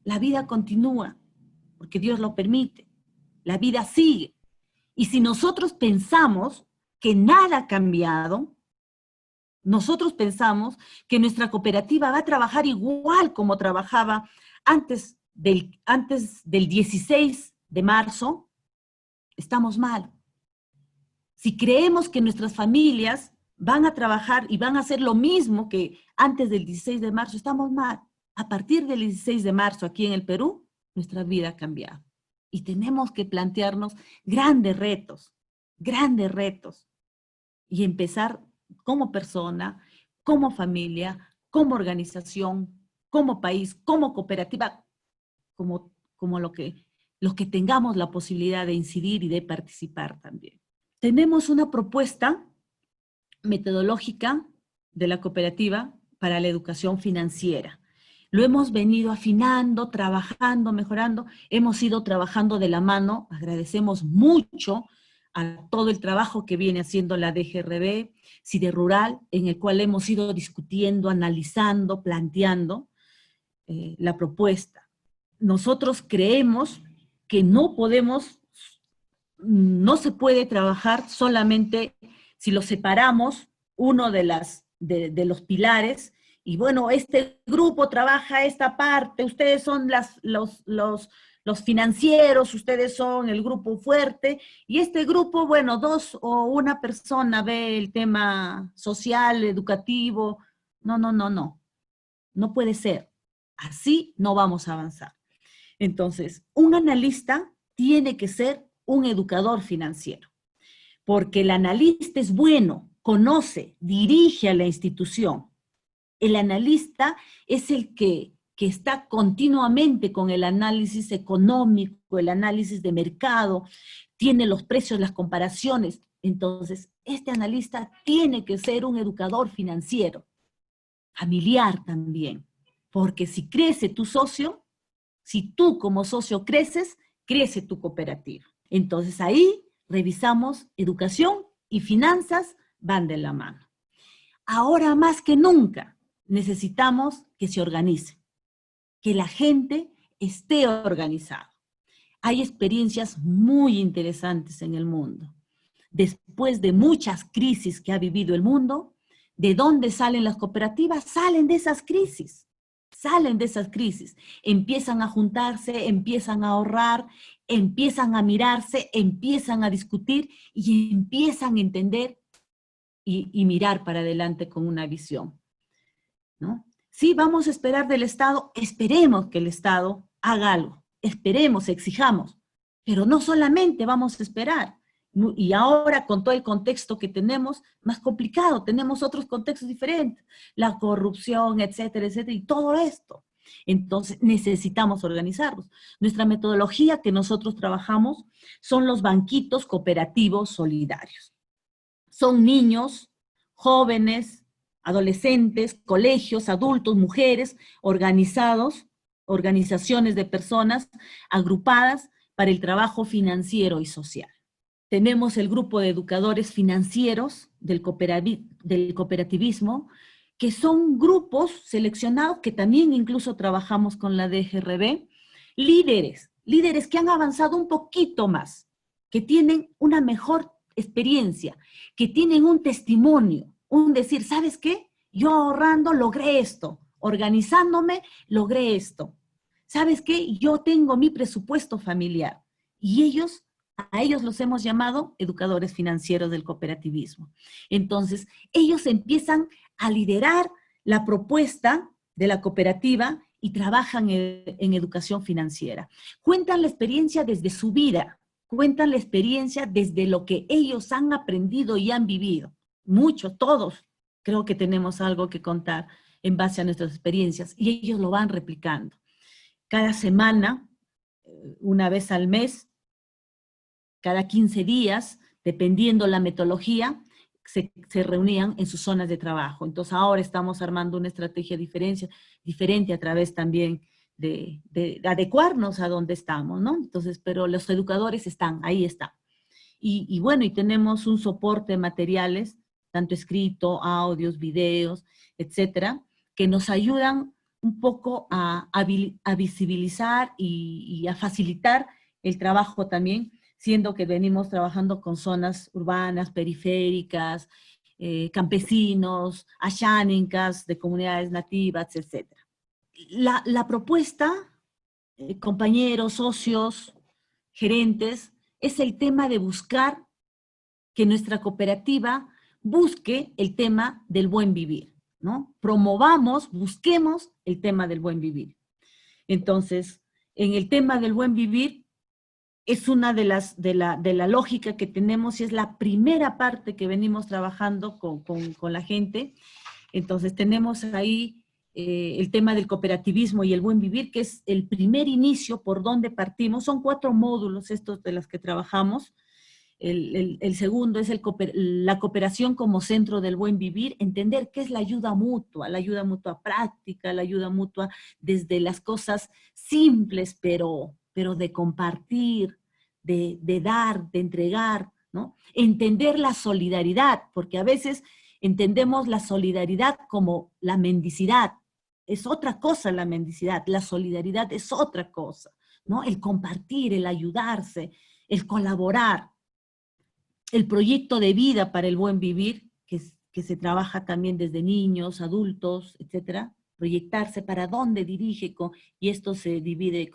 La vida continúa, porque Dios lo permite. La vida sigue. Y si nosotros pensamos que nada ha cambiado, nosotros pensamos que nuestra cooperativa va a trabajar igual como trabajaba antes del 16 de marzo, estamos mal. Si creemos que nuestras familias van a trabajar y van a hacer lo mismo que antes del 16 de marzo, estamos mal. A partir del 16 de marzo aquí en el Perú, nuestra vida ha cambiado. Y tenemos que plantearnos grandes retos, y empezar como persona, como familia, como organización, como país, como cooperativa, como los que tengamos la posibilidad de incidir y de participar también. Tenemos una propuesta metodológica de la cooperativa para la educación financiera. Lo hemos venido afinando, trabajando, mejorando. Hemos ido trabajando de la mano. Agradecemos mucho a todo el trabajo que viene haciendo la DGRB, CIDE Rural, en el cual hemos ido discutiendo, analizando, planteando la propuesta. Nosotros creemos que no se puede trabajar solamente si lo separamos uno de los pilares, y bueno, este grupo trabaja esta parte, ustedes son los financieros, ustedes son el grupo fuerte, y este grupo, bueno, dos o una persona ve el tema social, educativo. No, no, no, no. No puede ser. Así no vamos a avanzar. Entonces, un analista tiene que ser un educador financiero, porque el analista es bueno, conoce, dirige a la institución. El analista es el que está continuamente con el análisis económico, el análisis de mercado, tiene los precios, las comparaciones. Entonces, este analista tiene que ser un educador financiero, familiar también, porque si crece tu socio, si tú como socio creces, crece tu cooperativa. Entonces ahí revisamos educación y finanzas van de la mano. Ahora más que nunca necesitamos que se organice, que la gente esté organizada. Hay experiencias muy interesantes en el mundo. Después de muchas crisis que ha vivido el mundo, ¿de dónde salen las cooperativas? Salen de esas crisis. Salen de esas crisis, empiezan a juntarse, empiezan a ahorrar, empiezan a mirarse, empiezan a discutir y empiezan a entender y mirar para adelante con una visión, ¿no? Sí, vamos a esperar del Estado, esperemos que el Estado haga algo, esperemos, exijamos, pero no solamente vamos a esperar. Y ahora con todo el contexto que tenemos, más complicado, tenemos otros contextos diferentes, la corrupción, etcétera, etcétera, y todo esto. Entonces necesitamos organizarnos. Nuestra metodología que nosotros trabajamos son los banquitos cooperativos solidarios. Son niños, jóvenes, adolescentes, colegios, adultos, mujeres, organizados, organizaciones de personas agrupadas para el trabajo financiero y social. Tenemos el grupo de educadores financieros del cooperativismo, que son grupos seleccionados, que también incluso trabajamos con la DGRB, líderes que han avanzado un poquito más, que tienen una mejor experiencia, que tienen un testimonio, un decir, ¿sabes qué? Yo ahorrando logré esto, organizándome logré esto. ¿Sabes qué? Yo tengo mi presupuesto familiar. Y a ellos los hemos llamado educadores financieros del cooperativismo. Entonces, ellos empiezan a liderar la propuesta de la cooperativa y trabajan en educación financiera. Cuentan la experiencia desde su vida, cuentan la experiencia desde lo que ellos han aprendido y han vivido. Muchos, todos, creo que tenemos algo que contar en base a nuestras experiencias y ellos lo van replicando. Cada semana, una vez al mes, cada 15 días, dependiendo la metodología, se reunían en sus zonas de trabajo. Entonces ahora estamos armando una estrategia diferente a través también de adecuarnos a donde estamos, ¿no? Entonces, pero los educadores están, ahí están. Y bueno, y tenemos un soporte de materiales, tanto escrito, audios, videos, etcétera, que nos ayudan un poco a visibilizar y a facilitar el trabajo también, siendo que venimos trabajando con zonas urbanas, periféricas, campesinos, ashánicas, de comunidades nativas, etc. La propuesta, compañeros, socios, gerentes, es el tema de buscar que nuestra cooperativa busque el tema del buen vivir, ¿no? Promovamos, busquemos el tema del buen vivir. Entonces, en el tema del buen vivir, es una de la lógica que tenemos y es la primera parte que venimos trabajando con la gente. Entonces tenemos ahí el tema del cooperativismo y el buen vivir, que es el primer inicio por donde partimos. Son 4 módulos estos de los que trabajamos. El segundo es la cooperación como centro del buen vivir, entender qué es la ayuda mutua práctica, la ayuda mutua desde las cosas simples, pero de compartir, de dar, de entregar, ¿no? Entender la solidaridad, porque a veces entendemos la solidaridad como la mendicidad. Es otra cosa la mendicidad, la solidaridad es otra cosa, ¿no? El compartir, el ayudarse, el colaborar. El proyecto de vida para el buen vivir, que se trabaja también desde niños, adultos, etcétera, proyectarse para dónde dirige, y esto se divide,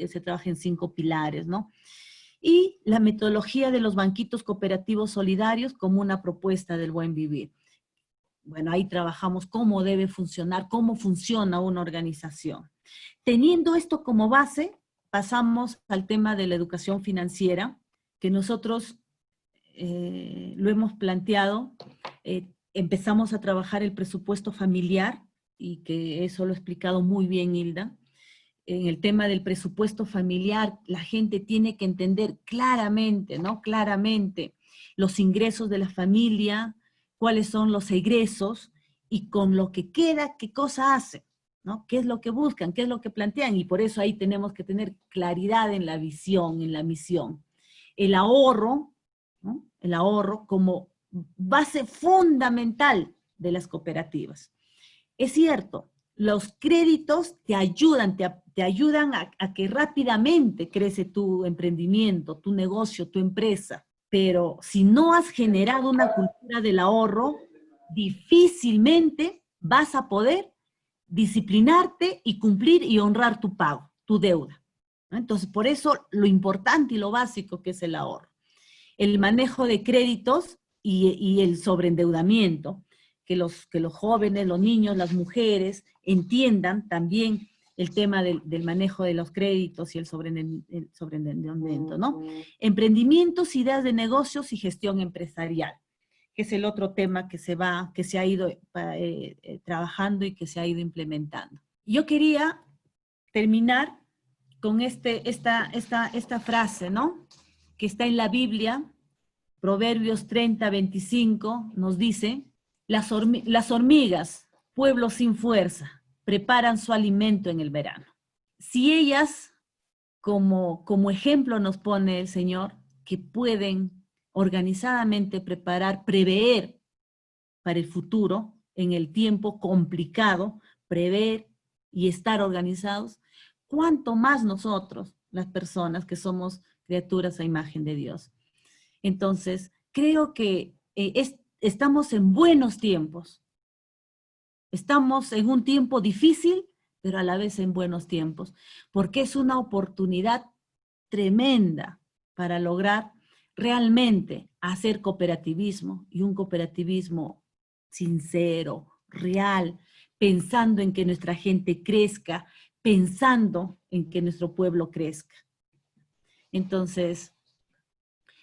se trabaja en 5 pilares, ¿no? Y la metodología de los banquitos cooperativos solidarios como una propuesta del buen vivir. Bueno, ahí trabajamos cómo debe funcionar, cómo funciona una organización. Teniendo esto como base, pasamos al tema de la educación financiera, que nosotros lo hemos planteado, empezamos a trabajar el presupuesto familiar, y que eso lo ha explicado muy bien Hilda. En el tema del presupuesto familiar, la gente tiene que entender claramente, ¿no? Claramente los ingresos de la familia, cuáles son los egresos, y con lo que queda, qué cosa hacen, ¿no? ¿Qué es lo que buscan? ¿Qué es lo que plantean? Y por eso ahí tenemos que tener claridad en la visión, en la misión. El ahorro, ¿no? El ahorro como base fundamental de las cooperativas. Es cierto, los créditos te ayudan a que rápidamente crece tu emprendimiento, tu negocio, tu empresa, pero si no has generado una cultura del ahorro, difícilmente vas a poder disciplinarte y cumplir y honrar tu pago, tu deuda, ¿no? Entonces, por eso lo importante y lo básico que es el ahorro. El manejo de créditos y el sobreendeudamiento, que los jóvenes, los niños, las mujeres entiendan también el tema del manejo de los créditos y el sobreendeudamiento, ¿no? Emprendimientos, ideas de negocios y gestión empresarial, que es el otro tema que se ha ido trabajando y que se ha ido implementando. Yo quería terminar con esta frase, ¿no? Que está en la Biblia, Proverbios 30:25, nos dice: las hormigas, pueblo sin fuerza, preparan su alimento en el verano. Si ellas, como ejemplo nos pone el Señor, que pueden organizadamente prever para el futuro, en el tiempo complicado, prever y estar organizados, ¿cuánto más nosotros, las personas que somos criaturas a imagen de Dios? Entonces, creo que estamos en buenos tiempos. Estamos en un tiempo difícil, pero a la vez en buenos tiempos, porque es una oportunidad tremenda para lograr realmente hacer cooperativismo, y un cooperativismo sincero, real, pensando en que nuestra gente crezca, pensando en que nuestro pueblo crezca. Entonces,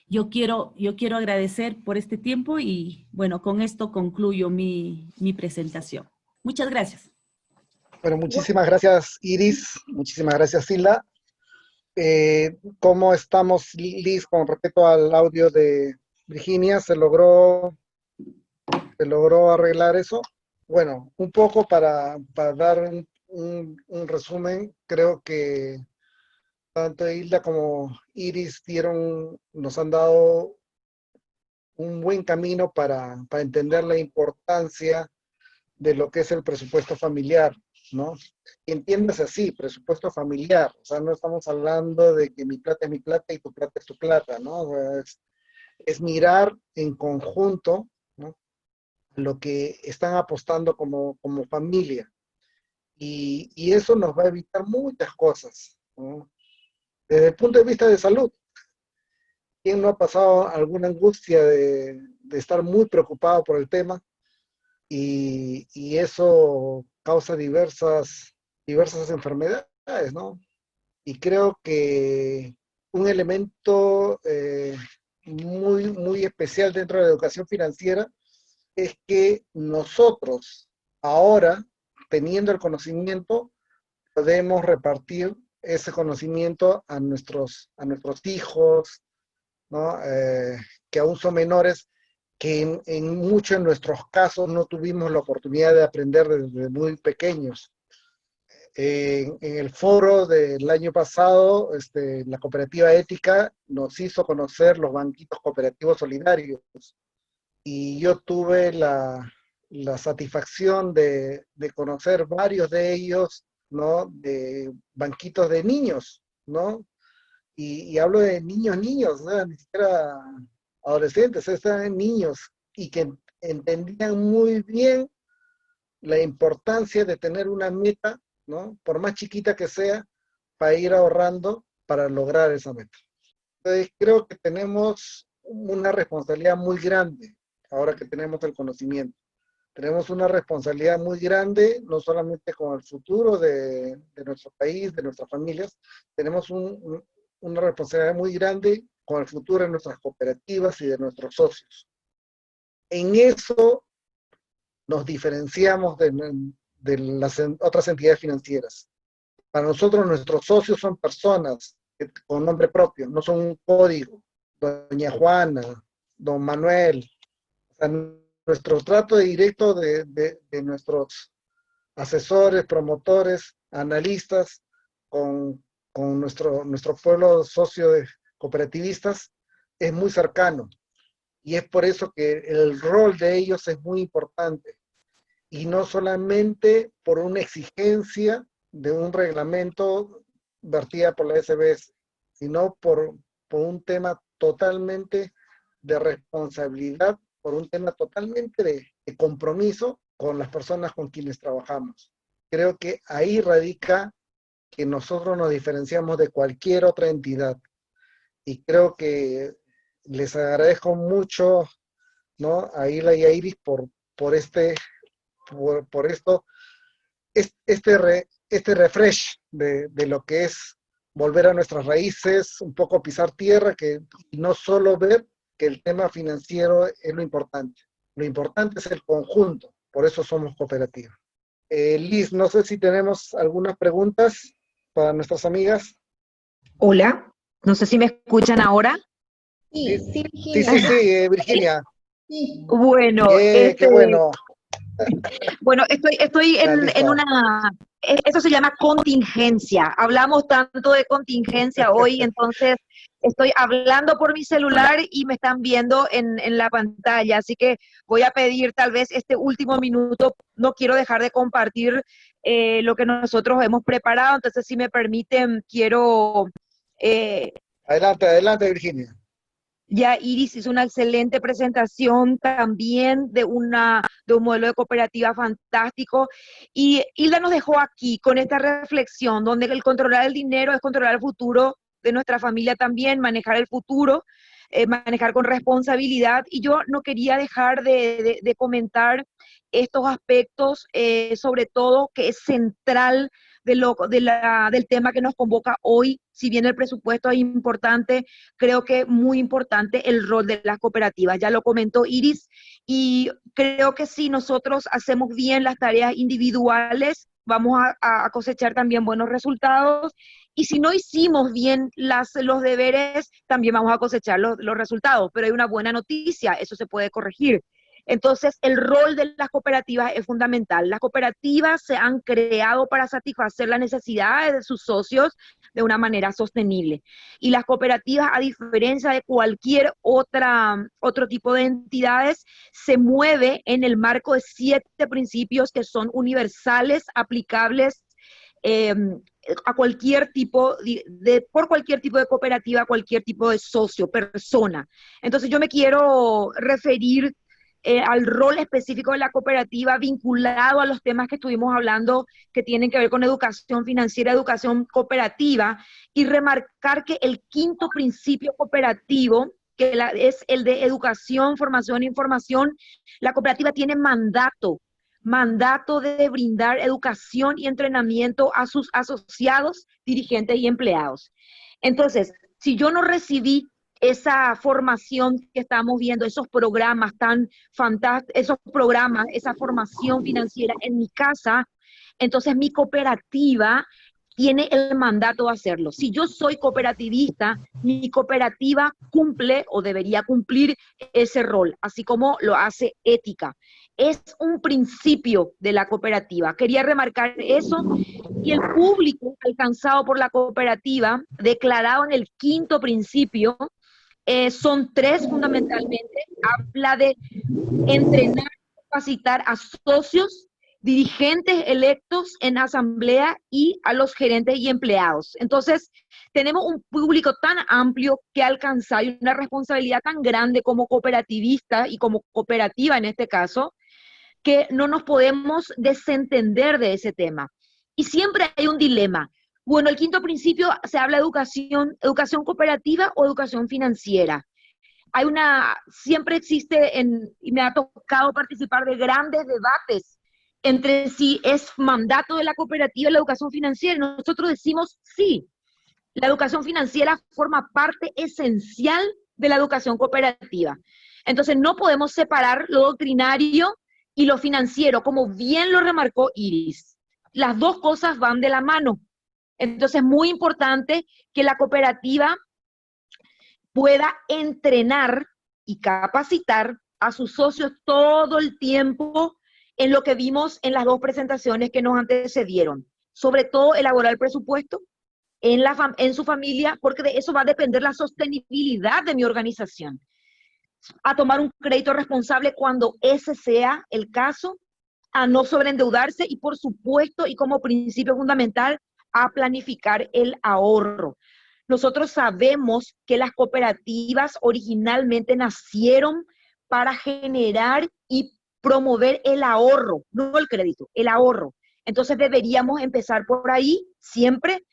yo quiero agradecer por este tiempo y, bueno, con esto concluyo mi presentación. Muchas gracias. Bueno, muchísimas gracias, Iris. Muchísimas gracias, Hilda. ¿Cómo estamos, Liz, con respecto al audio de Virginia? ¿Se logró arreglar eso? Bueno, un poco para dar un resumen, creo que tanto Hilda como Iris nos han dado un buen camino para entender la importancia de lo que es el presupuesto familiar, ¿no? Entiéndase así, presupuesto familiar, o sea, no estamos hablando de que mi plata es mi plata y tu plata es tu plata, ¿no? O sea, es mirar en conjunto, ¿no?, lo que están apostando como familia. Y eso nos va a evitar muchas cosas, ¿no? Desde el punto de vista de salud, ¿quién no ha pasado alguna angustia de estar muy preocupado por el tema? Y eso causa diversas enfermedades, ¿no? Y creo que un elemento muy especial dentro de la educación financiera es que nosotros ahora teniendo el conocimiento, podemos repartir ese conocimiento a nuestros hijos, ¿no? Que aún son menores, que en nuestros casos no tuvimos la oportunidad de aprender desde muy pequeños. En el foro del año pasado, la cooperativa ética nos hizo conocer los banquitos cooperativos solidarios, y yo tuve la satisfacción de conocer varios de ellos, ¿no? De banquitos de niños, ¿no? Y hablo de niños, ¿no? Ni siquiera adolescentes, estaban niños, y que entendían muy bien la importancia de tener una meta, ¿no? Por más chiquita que sea, para ir ahorrando para lograr esa meta. Entonces, creo que tenemos una responsabilidad muy grande ahora que tenemos el conocimiento. Tenemos una responsabilidad muy grande, no solamente con el futuro de nuestro país, de nuestras familias, tenemos una responsabilidad muy grande con el futuro de nuestras cooperativas y de nuestros socios. En eso nos diferenciamos de las otras entidades financieras. Para nosotros, nuestros socios son personas con nombre propio, no son un código. Doña Juana, don Manuel. O sea, nuestro trato directo de nuestros asesores, promotores, analistas, con nuestro pueblo socio de cooperativistas es muy cercano. Y es por eso que el rol de ellos es muy importante. Y no solamente por una exigencia de un reglamento vertida por la SBS, sino por un tema totalmente de responsabilidad, por un tema totalmente de compromiso con las personas con quienes trabajamos. Creo que ahí radica que nosotros nos diferenciamos de cualquier otra entidad. Y creo que les agradezco mucho, ¿no? A Hila y a Iris por esto, este refresh de lo que es volver a nuestras raíces, un poco pisar tierra, y no solo ver que el tema financiero es lo importante. Lo importante es el conjunto, por eso somos cooperativa. Liz, no sé si tenemos algunas preguntas para nuestras amigas. Hola, no sé si me escuchan ahora. Sí, Sí, Virginia. sí, Virginia. Sí. Bueno, Qué bueno. bueno, estoy Ya, en listo. eso se llama contingencia. Hablamos tanto de contingencia hoy, entonces estoy hablando por mi celular y me están viendo en la pantalla, así que voy a pedir tal vez este último minuto, no quiero dejar de compartir lo que nosotros hemos preparado, entonces si me permiten, quiero... Adelante, Virginia. Ya Iris hizo una excelente presentación también de un modelo de cooperativa fantástico, y Hilda nos dejó aquí con esta reflexión donde el controlar el dinero es controlar el futuro de nuestra familia también, manejar el futuro, manejar con responsabilidad, y yo no quería dejar de comentar estos aspectos, sobre todo que es central del tema que nos convoca hoy. Si bien el presupuesto es importante, creo que muy importante el rol de las cooperativas. Ya lo comentó Iris, y creo que si nosotros hacemos bien las tareas individuales, vamos a cosechar también buenos resultados, y si no hicimos bien los deberes, también vamos a cosechar los resultados. Pero hay una buena noticia, eso se puede corregir. Entonces, el rol de las cooperativas es fundamental. Las cooperativas se han creado para satisfacer las necesidades de sus socios de una manera sostenible. Y las cooperativas, a diferencia de cualquier otro tipo de entidades, se mueve en el marco de 7 principios que son universales, aplicables a cualquier tipo por cualquier tipo de cooperativa, cualquier tipo de socio, persona. Entonces, yo me quiero referir al rol específico de la cooperativa vinculado a los temas que estuvimos hablando que tienen que ver con educación financiera, educación cooperativa, y remarcar que el 5.º principio cooperativo, que es el de educación, formación e información, la cooperativa tiene mandato de brindar educación y entrenamiento a sus asociados, dirigentes y empleados. Entonces, si yo no recibí esa formación que estamos viendo, esos programas tan fantásticos, esa formación financiera en mi casa, entonces mi cooperativa tiene el mandato de hacerlo. Si yo soy cooperativista, mi cooperativa cumple o debería cumplir ese rol, así como lo hace Ética. Es un principio de la cooperativa. Quería remarcar eso. Y el público alcanzado por la cooperativa, declarado en el quinto principio, son tres fundamentalmente. Habla de entrenar, capacitar a socios, dirigentes electos en asamblea y a los gerentes y empleados. Entonces, tenemos un público tan amplio que alcanzar y una responsabilidad tan grande como cooperativista y como cooperativa en este caso, que no nos podemos desentender de ese tema. Y siempre hay un dilema. Bueno, el quinto principio se habla de educación cooperativa o educación financiera. Siempre existe, y me ha tocado participar de grandes debates entre si es mandato de la cooperativa la educación financiera. Nosotros decimos sí, la educación financiera forma parte esencial de la educación cooperativa. Entonces no podemos separar lo doctrinario y lo financiero, como bien lo remarcó Iris. Las dos cosas van de la mano. Entonces es muy importante que la cooperativa pueda entrenar y capacitar a sus socios todo el tiempo en lo que vimos en las dos presentaciones que nos antecedieron. Sobre todo elaborar el presupuesto en su familia, porque de eso va a depender la sostenibilidad de mi organización. A tomar un crédito responsable cuando ese sea el caso, a no sobreendeudarse y, por supuesto, y como principio fundamental, a planificar el ahorro. Nosotros sabemos que las cooperativas originalmente nacieron para generar y promover el ahorro, no el crédito, el ahorro. Entonces deberíamos empezar por ahí siempre,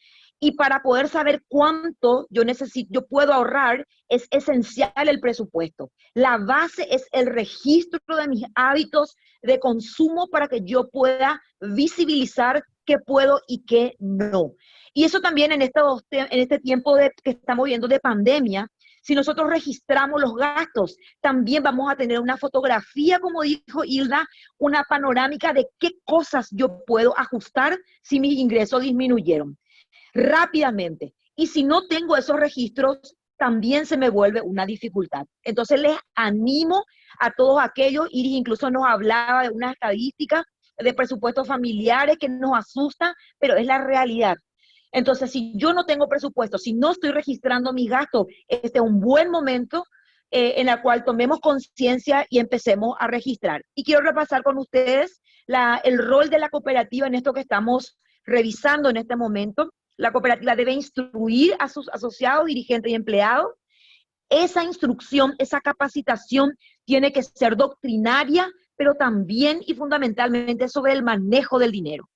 y para poder saber cuánto yo puedo ahorrar, es esencial el presupuesto. La base es el registro de mis hábitos de consumo para que yo pueda visibilizar qué puedo y qué no. Y eso también en este tiempo que estamos viendo de pandemia, si nosotros registramos los gastos, también vamos a tener una fotografía, como dijo Hilda, una panorámica de qué cosas yo puedo ajustar si mis ingresos disminuyeron rápidamente. Y si no tengo esos registros, también se me vuelve una dificultad. Entonces les animo a todos aquellos, Iris incluso nos hablaba de una estadística de presupuestos familiares que nos asusta, pero es la realidad. Entonces, si yo no tengo presupuesto, si no estoy registrando mis gastos, este es un buen momento en el cual tomemos conciencia y empecemos a registrar. Y quiero repasar con ustedes el rol de la cooperativa en esto que estamos revisando en este momento. La cooperativa debe instruir a sus asociados, dirigentes y empleados. Esa instrucción, esa capacitación tiene que ser doctrinaria, pero también y fundamentalmente sobre el manejo del dinero.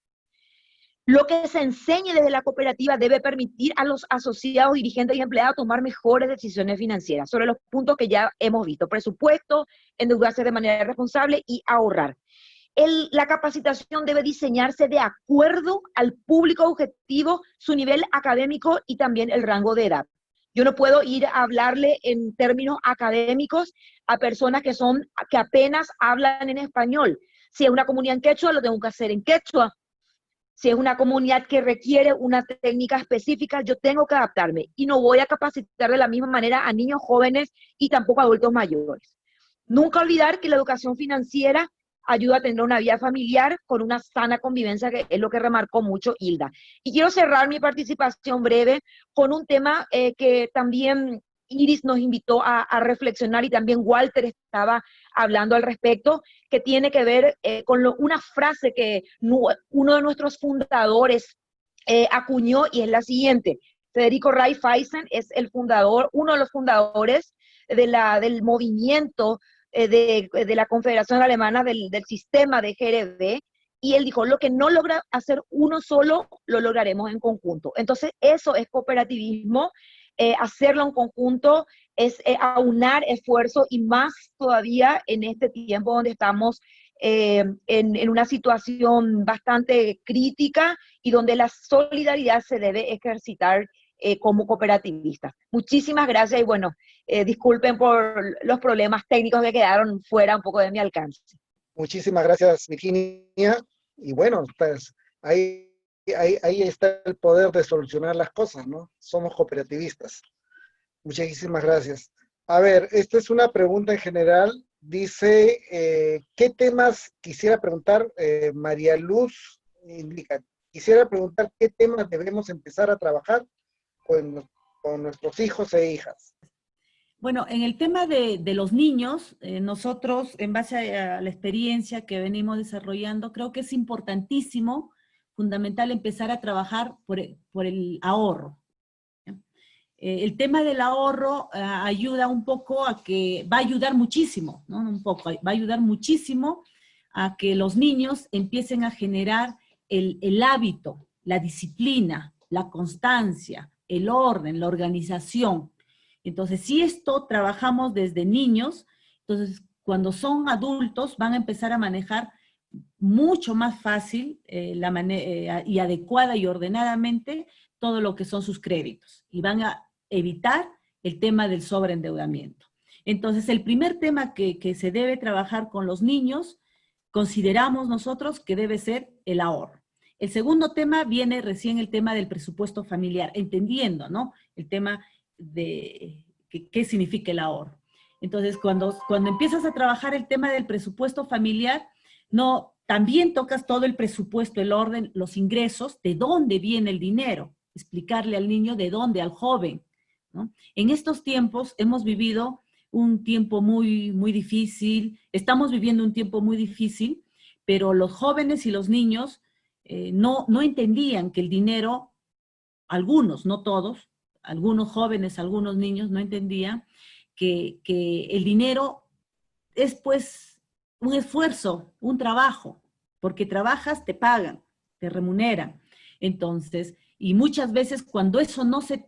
Lo que se enseñe desde la cooperativa debe permitir a los asociados, dirigentes y empleados tomar mejores decisiones financieras sobre los puntos que ya hemos visto: presupuesto, endeudarse de manera responsable y ahorrar. La capacitación debe diseñarse de acuerdo al público objetivo, su nivel académico y también el rango de edad. Yo no puedo ir a hablarle en términos académicos a personas que apenas hablan en español. Si es una comunidad en quechua, lo tengo que hacer en quechua. Si es una comunidad que requiere una técnica específica, yo tengo que adaptarme y no voy a capacitar de la misma manera a niños jóvenes y tampoco a adultos mayores. Nunca olvidar que la educación financiera ayuda a tener una vida familiar con una sana convivencia, que es lo que remarcó mucho Hilda. Y quiero cerrar mi participación breve con un tema que también Iris nos invitó a reflexionar, y también Walter estaba hablando al respecto, que tiene que ver con una frase que uno de nuestros fundadores acuñó, y es la siguiente. Federico Raiffeisen es uno de los fundadores del movimiento de la Confederación Alemana del sistema de GRB, y él dijo: lo que no logra hacer uno solo, lo lograremos en conjunto. Entonces, eso es cooperativismo, hacerlo en conjunto, es aunar esfuerzo, y más todavía en este tiempo donde estamos en una situación bastante crítica y donde la solidaridad se debe ejercitar como cooperativistas. Muchísimas gracias, y bueno, disculpen por los problemas técnicos que quedaron fuera un poco de mi alcance. Muchísimas gracias, Virginia. Y bueno, pues ahí está el poder de solucionar las cosas, ¿no? Somos cooperativistas. Muchísimas gracias. A ver, esta es una pregunta en general. Dice, ¿qué temas quisiera preguntar? María Luz indica, quisiera preguntar qué temas debemos empezar a trabajar con nuestros hijos e hijas. Bueno, en el tema de los niños, nosotros, en base a la experiencia que venimos desarrollando, creo que es importantísimo, fundamental, empezar a trabajar por el ahorro. El tema del ahorro ayuda un poco a que, va a ayudar muchísimo, ¿no? Un poco, va a ayudar muchísimo a que los niños empiecen a generar el hábito, la disciplina, la constancia, el orden, la organización. Entonces, si esto trabajamos desde niños, entonces cuando son adultos van a empezar a manejar mucho más fácil y adecuada y ordenadamente todo lo que son sus créditos. Y van a evitar el tema del sobreendeudamiento. Entonces, el primer tema que se debe trabajar con los niños, consideramos nosotros que debe ser el ahorro. El segundo tema viene recién el tema del presupuesto familiar, entendiendo, ¿no? El tema de qué significa el ahorro. Entonces, cuando empiezas a trabajar el tema del presupuesto familiar, no, también tocas todo el presupuesto, el orden, los ingresos, de dónde viene el dinero, explicarle al niño de dónde, al joven, ¿no? En estos tiempos hemos vivido un tiempo muy, muy difícil, estamos viviendo un tiempo muy difícil, pero los jóvenes y los niños no entendían que el dinero, algunos, no todos, algunos jóvenes, algunos niños no entendían que el dinero es pues un esfuerzo, un trabajo, porque trabajas, te pagan, te remuneran. Entonces, y muchas veces cuando eso no se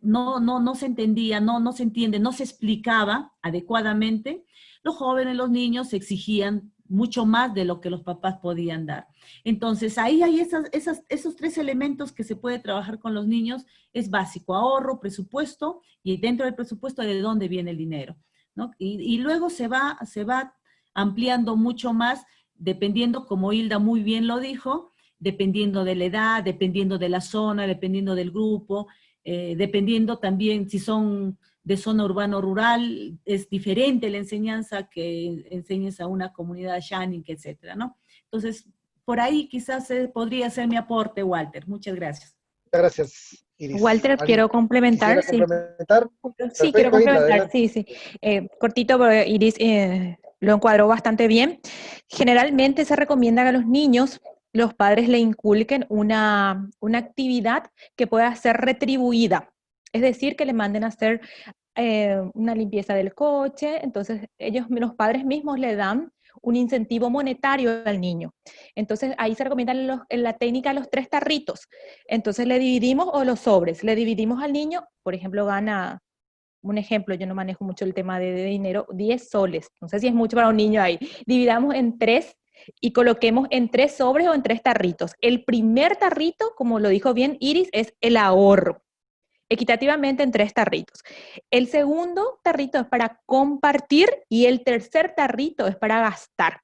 entendía, no se entiende, no se explicaba adecuadamente, los jóvenes, los niños exigían mucho más de lo que los papás podían dar. Entonces, ahí hay esos tres elementos que se puede trabajar con los niños. Es básico, ahorro, presupuesto, y dentro del presupuesto de dónde viene el dinero, ¿no? Y luego se va ampliando mucho más, dependiendo, como Hilda muy bien lo dijo, dependiendo de la edad, dependiendo de la zona, dependiendo del grupo, dependiendo también si son de zona urbano-rural, es diferente la enseñanza que enseñes a una comunidad Shanning, etcétera, ¿no? Entonces, por ahí quizás podría ser mi aporte, Walter. Muchas gracias. Muchas gracias, Iris. Walter, quiero complementar. ¿Quisiera complementar? Sí, quiero Perfecto, Hilda, complementar, adelante. sí. Cortito, pero Iris lo encuadró bastante bien. Generalmente se recomienda que a los niños, los padres le inculquen una actividad que pueda ser retribuida. Es decir, que le manden a hacer una limpieza del coche, entonces los padres mismos le dan un incentivo monetario al niño. Entonces ahí se recomienda en la técnica los 3 tarritos. Entonces le dividimos, o los sobres, le dividimos al niño, por ejemplo, gana, un ejemplo, yo no manejo mucho el tema de dinero, 10 soles, no sé si es mucho para un niño ahí, dividamos en 3 y coloquemos en 3 sobres o en 3 tarritos. El primer tarrito, como lo dijo bien Iris, es el ahorro, equitativamente en 3 tarritos. El segundo tarrito es para compartir y el tercer tarrito es para gastar.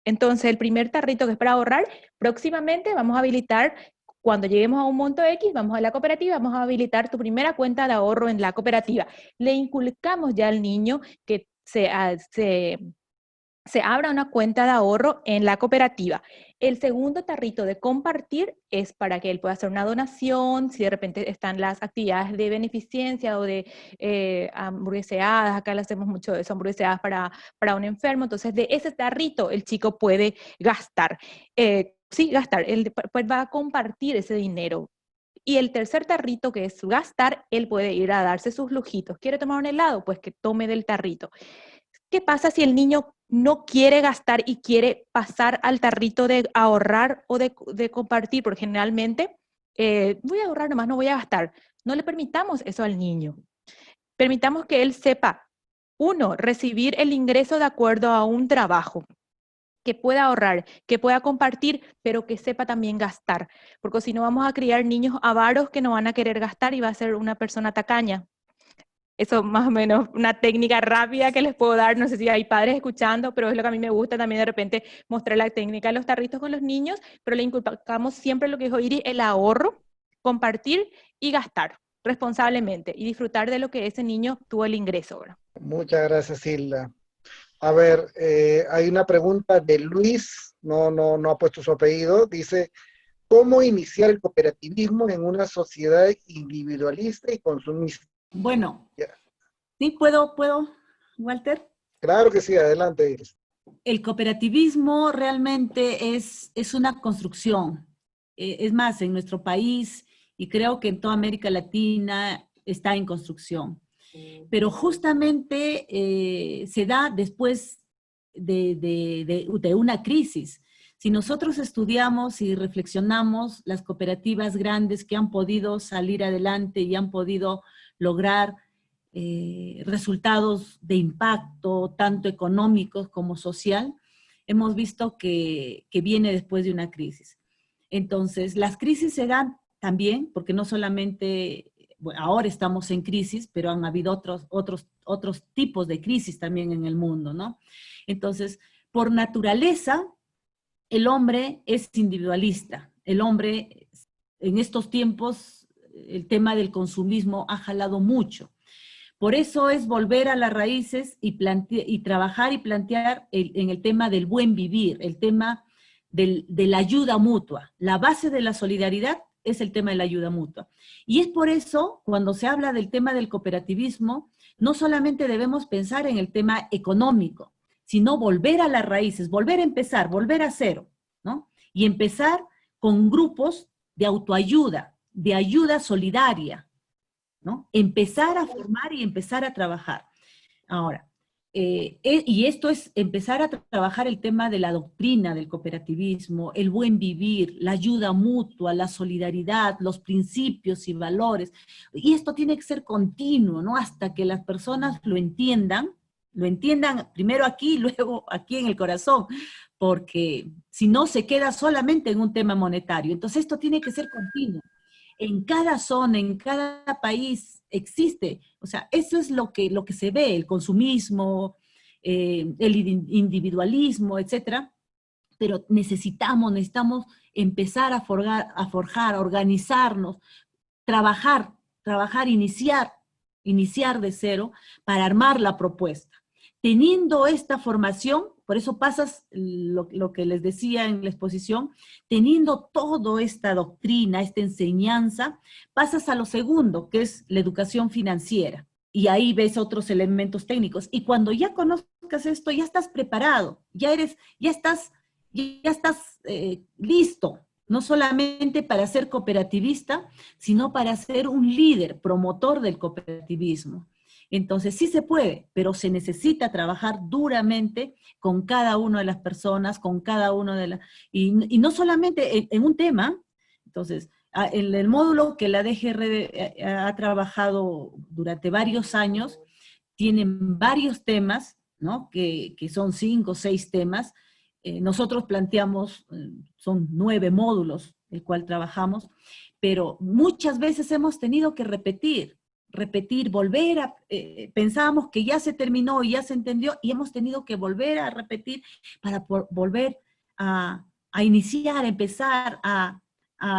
Entonces, el primer tarrito, que es para ahorrar, próximamente vamos a habilitar, cuando lleguemos a un monto X, vamos a la cooperativa, vamos a habilitar tu primera cuenta de ahorro en la cooperativa. Le inculcamos ya al niño que se abra una cuenta de ahorro en la cooperativa. El segundo tarrito de compartir es para que él pueda hacer una donación, si de repente están las actividades de beneficencia o de hamburgueseadas, acá le hacemos mucho de eso, hamburgueseadas para un enfermo, entonces de ese tarrito el chico puede gastar. Gastar, él pues va a compartir ese dinero. Y el tercer tarrito, que es gastar, él puede ir a darse sus lujitos. ¿Quiere tomar un helado? Pues que tome del tarrito. ¿Qué pasa si el niño no quiere gastar y quiere pasar al tarrito de ahorrar o de compartir? Porque generalmente voy a ahorrar nomás, no voy a gastar. No le permitamos eso al niño. Permitamos que él sepa, 1, recibir el ingreso de acuerdo a un trabajo, que pueda ahorrar, que pueda compartir, pero que sepa también gastar. Porque si no, vamos a criar niños avaros que no van a querer gastar y va a ser una persona tacaña. Eso más o menos, una técnica rápida que les puedo dar, no sé si hay padres escuchando, pero es lo que a mí me gusta también de repente mostrar la técnica de los tarritos con los niños, pero le inculcamos siempre lo que dijo Iris, el ahorro, compartir y gastar responsablemente y disfrutar de lo que ese niño tuvo el ingreso, ¿verdad? Muchas gracias, Hilda. A ver, hay una pregunta de Luis, no ha puesto su apellido, dice, ¿cómo iniciar el cooperativismo en una sociedad individualista y consumista? Bueno, Ya. ¿sí puedo, Walter? Claro que sí, adelante, Iris. El cooperativismo realmente es una construcción. Es más, en nuestro país, y creo que en toda América Latina, está en construcción. Pero justamente se da después de una crisis. Si nosotros estudiamos y reflexionamos las cooperativas grandes que han podido salir adelante y han podido lograr resultados de impacto, tanto económicos como social, hemos visto que viene después de una crisis. Entonces, las crisis se dan también, porque no solamente, bueno, ahora estamos en crisis, pero han habido otros tipos de crisis también en el mundo, ¿no? Entonces, por naturaleza, el hombre es individualista. El hombre, en estos tiempos, el tema del consumismo ha jalado mucho. Por eso es volver a las raíces y trabajar y plantear en el tema del buen vivir, el tema de la ayuda mutua. La base de la solidaridad es el tema de la ayuda mutua. Y es por eso, cuando se habla del tema del cooperativismo, no solamente debemos pensar en el tema económico, sino volver a las raíces, volver a empezar, volver a cero, ¿no? Y empezar con grupos de autoayuda, de ayuda solidaria, ¿no? Empezar a formar y empezar a trabajar. Ahora, y esto es empezar a trabajar el tema de la doctrina del cooperativismo, el buen vivir, la ayuda mutua, la solidaridad, los principios y valores. Y esto tiene que ser continuo, ¿no? Hasta que las personas lo entiendan primero aquí, luego aquí en el corazón, porque si no se queda solamente en un tema monetario. Entonces esto tiene que ser continuo. En cada zona, en cada país existe, o sea, eso es lo que se ve, el consumismo, el individualismo, etcétera, pero necesitamos empezar a forjar, a organizarnos, trabajar, iniciar de cero para armar la propuesta. Teniendo esta formación, por eso pasas lo que les decía en la exposición, teniendo toda esta doctrina, esta enseñanza, pasas a lo segundo, que es la educación financiera. Y ahí ves otros elementos técnicos. Y cuando ya conozcas esto, ya estás preparado, ya estás listo, no solamente para ser cooperativista, sino para ser un líder, promotor del cooperativismo. Entonces sí se puede, pero se necesita trabajar duramente con cada una de las personas, con cada uno de las... Y no solamente en un tema. Entonces, en el módulo que la DGR ha trabajado durante varios años, tienen varios temas, ¿no? Que son 5 o 6 temas. Nosotros planteamos, son 9 módulos, el cual trabajamos, pero muchas veces hemos tenido que repetir, volver a, pensábamos que ya se terminó y ya se entendió, y hemos tenido que volver a repetir para volver a iniciar, a empezar a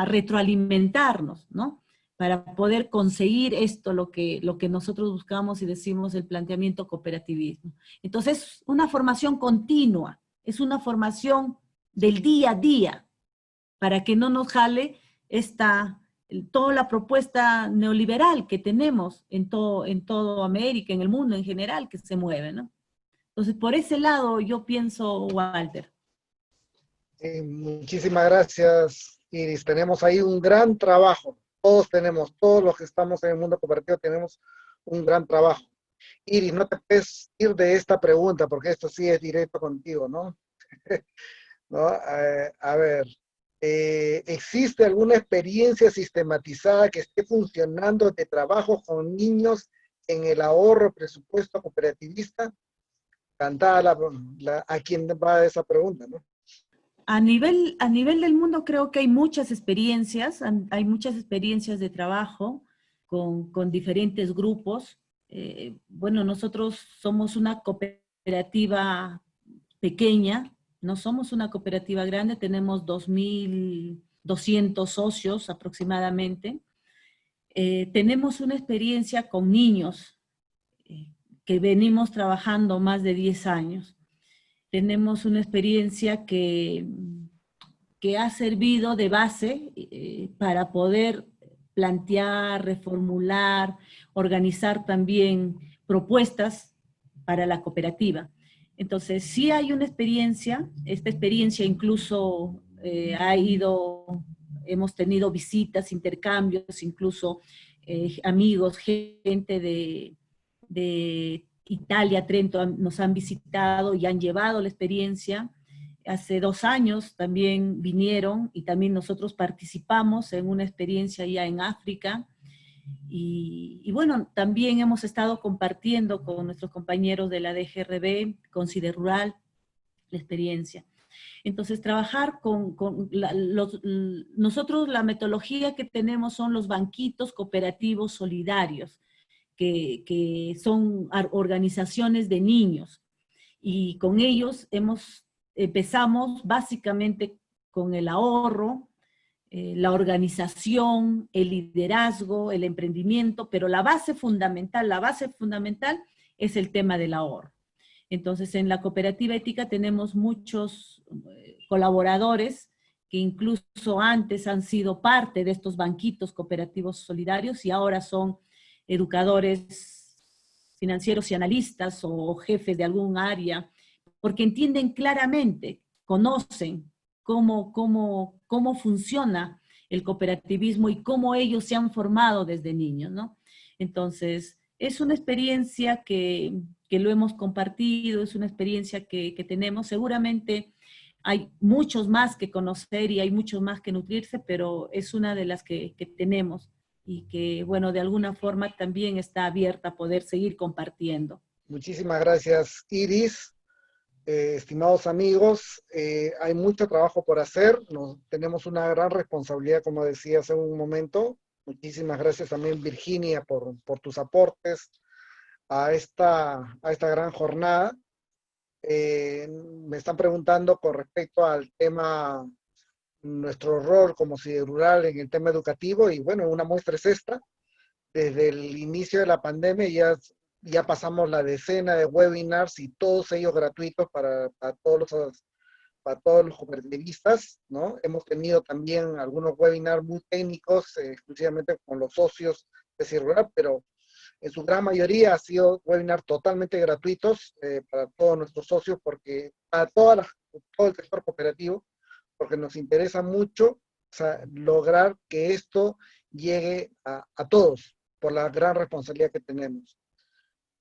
retroalimentarnos, ¿no? Para poder conseguir esto, lo que nosotros buscamos y decimos el planteamiento cooperativismo. Entonces, es una formación continua, es una formación del día a día, para que no nos jale toda la propuesta neoliberal que tenemos en todo América, en el mundo en general, que se mueve, ¿no? Entonces, por ese lado yo pienso, Walter. Muchísimas gracias, Iris. Tenemos ahí un gran trabajo. Todos los que estamos en el mundo cooperativo tenemos un gran trabajo. Iris, no te puedes ir de esta pregunta, porque esto sí es directo contigo, ¿no? ¿No? A ver, ¿existe alguna experiencia sistematizada que esté funcionando de trabajo con niños en el ahorro presupuesto cooperativista? Cantada a quien va esa pregunta, ¿no? A nivel del mundo creo que hay muchas experiencias de trabajo con diferentes grupos. bueno, nosotros somos una cooperativa pequeña, no somos una cooperativa grande, tenemos 2.200 socios aproximadamente. Tenemos una experiencia con niños que venimos trabajando más de 10 años. Tenemos una experiencia que ha servido de base para poder plantear, reformular, organizar también propuestas para la cooperativa. Entonces, sí hay una experiencia, esta experiencia incluso hemos tenido visitas, intercambios, incluso amigos, gente de Italia, Trento, nos han visitado y han llevado la experiencia. Hace 2 años también vinieron y también nosotros participamos en una experiencia ya en África. Y bueno, también hemos estado compartiendo con nuestros compañeros de la DGRB, con Siderural, la experiencia. Entonces, trabajar nosotros la metodología que tenemos son los banquitos cooperativos solidarios, que son organizaciones de niños. Y con ellos empezamos básicamente con el ahorro, la organización, el liderazgo, el emprendimiento, pero la base fundamental es el tema del ahorro. Entonces, en la cooperativa ética tenemos muchos colaboradores que incluso antes han sido parte de estos banquitos cooperativos solidarios y ahora son educadores financieros y analistas o jefes de algún área, porque entienden claramente, conocen cómo funciona el cooperativismo y cómo ellos se han formado desde niños, ¿no? Entonces, es una experiencia que lo hemos compartido, es una experiencia que tenemos. Seguramente hay muchos más que conocer y hay muchos más que nutrirse, pero es una de las que tenemos y que, bueno, de alguna forma también está abierta a poder seguir compartiendo. Muchísimas gracias, Iris. Estimados amigos, hay mucho trabajo por hacer, tenemos una gran responsabilidad, como decía hace un momento. Muchísimas gracias también, Virginia, por tus aportes a esta gran jornada. Me están preguntando con respecto al tema, nuestro rol como Siderural en el tema educativo, y bueno, una muestra es esta. Desde el inicio de la pandemia ya pasamos la decena de webinars y todos ellos gratuitos para todos los cooperativistas, ¿no? Hemos tenido también algunos webinars muy técnicos, exclusivamente con los socios de Siderural, pero en su gran mayoría ha sido webinars totalmente gratuitos para todos nuestros socios, porque para todo el sector cooperativo, porque nos interesa mucho, o sea, lograr que esto llegue a todos, por la gran responsabilidad que tenemos.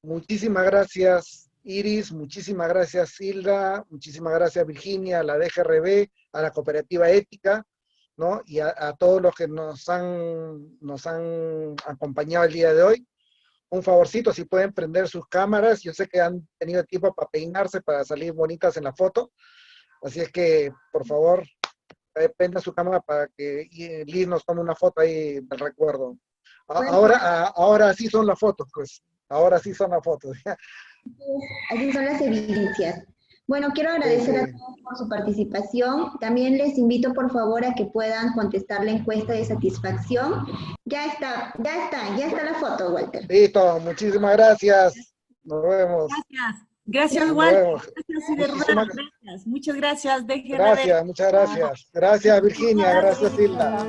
Muchísimas gracias, Iris, muchísimas gracias, Hilda, muchísimas gracias, Virginia, a la DGRB, a la Cooperativa Ética, ¿no? Y a todos los que nos han acompañado el día de hoy. Un favorcito, si pueden prender sus cámaras. Yo sé que han tenido tiempo para peinarse, para salir bonitas en la foto. Así es que, por favor, prenda su cámara para que Liz nos tome una foto ahí del recuerdo. Ahora sí son las fotos, pues. Ahora sí son las fotos. Así son las evidencias. Bueno, quiero agradecer a todos por su participación. También les invito, por favor, a que puedan contestar la encuesta de satisfacción. Ya está la foto, Walter. Listo, muchísimas gracias. Nos vemos. Gracias, Walter. Gracias. Muchas gracias, DGRB. Gracias, muchas gracias. Gracias, Virginia. Gracias, Hilda.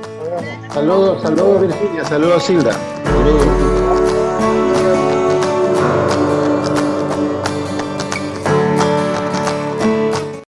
Saludos, Virginia. Saludos, Hilda. Saludos.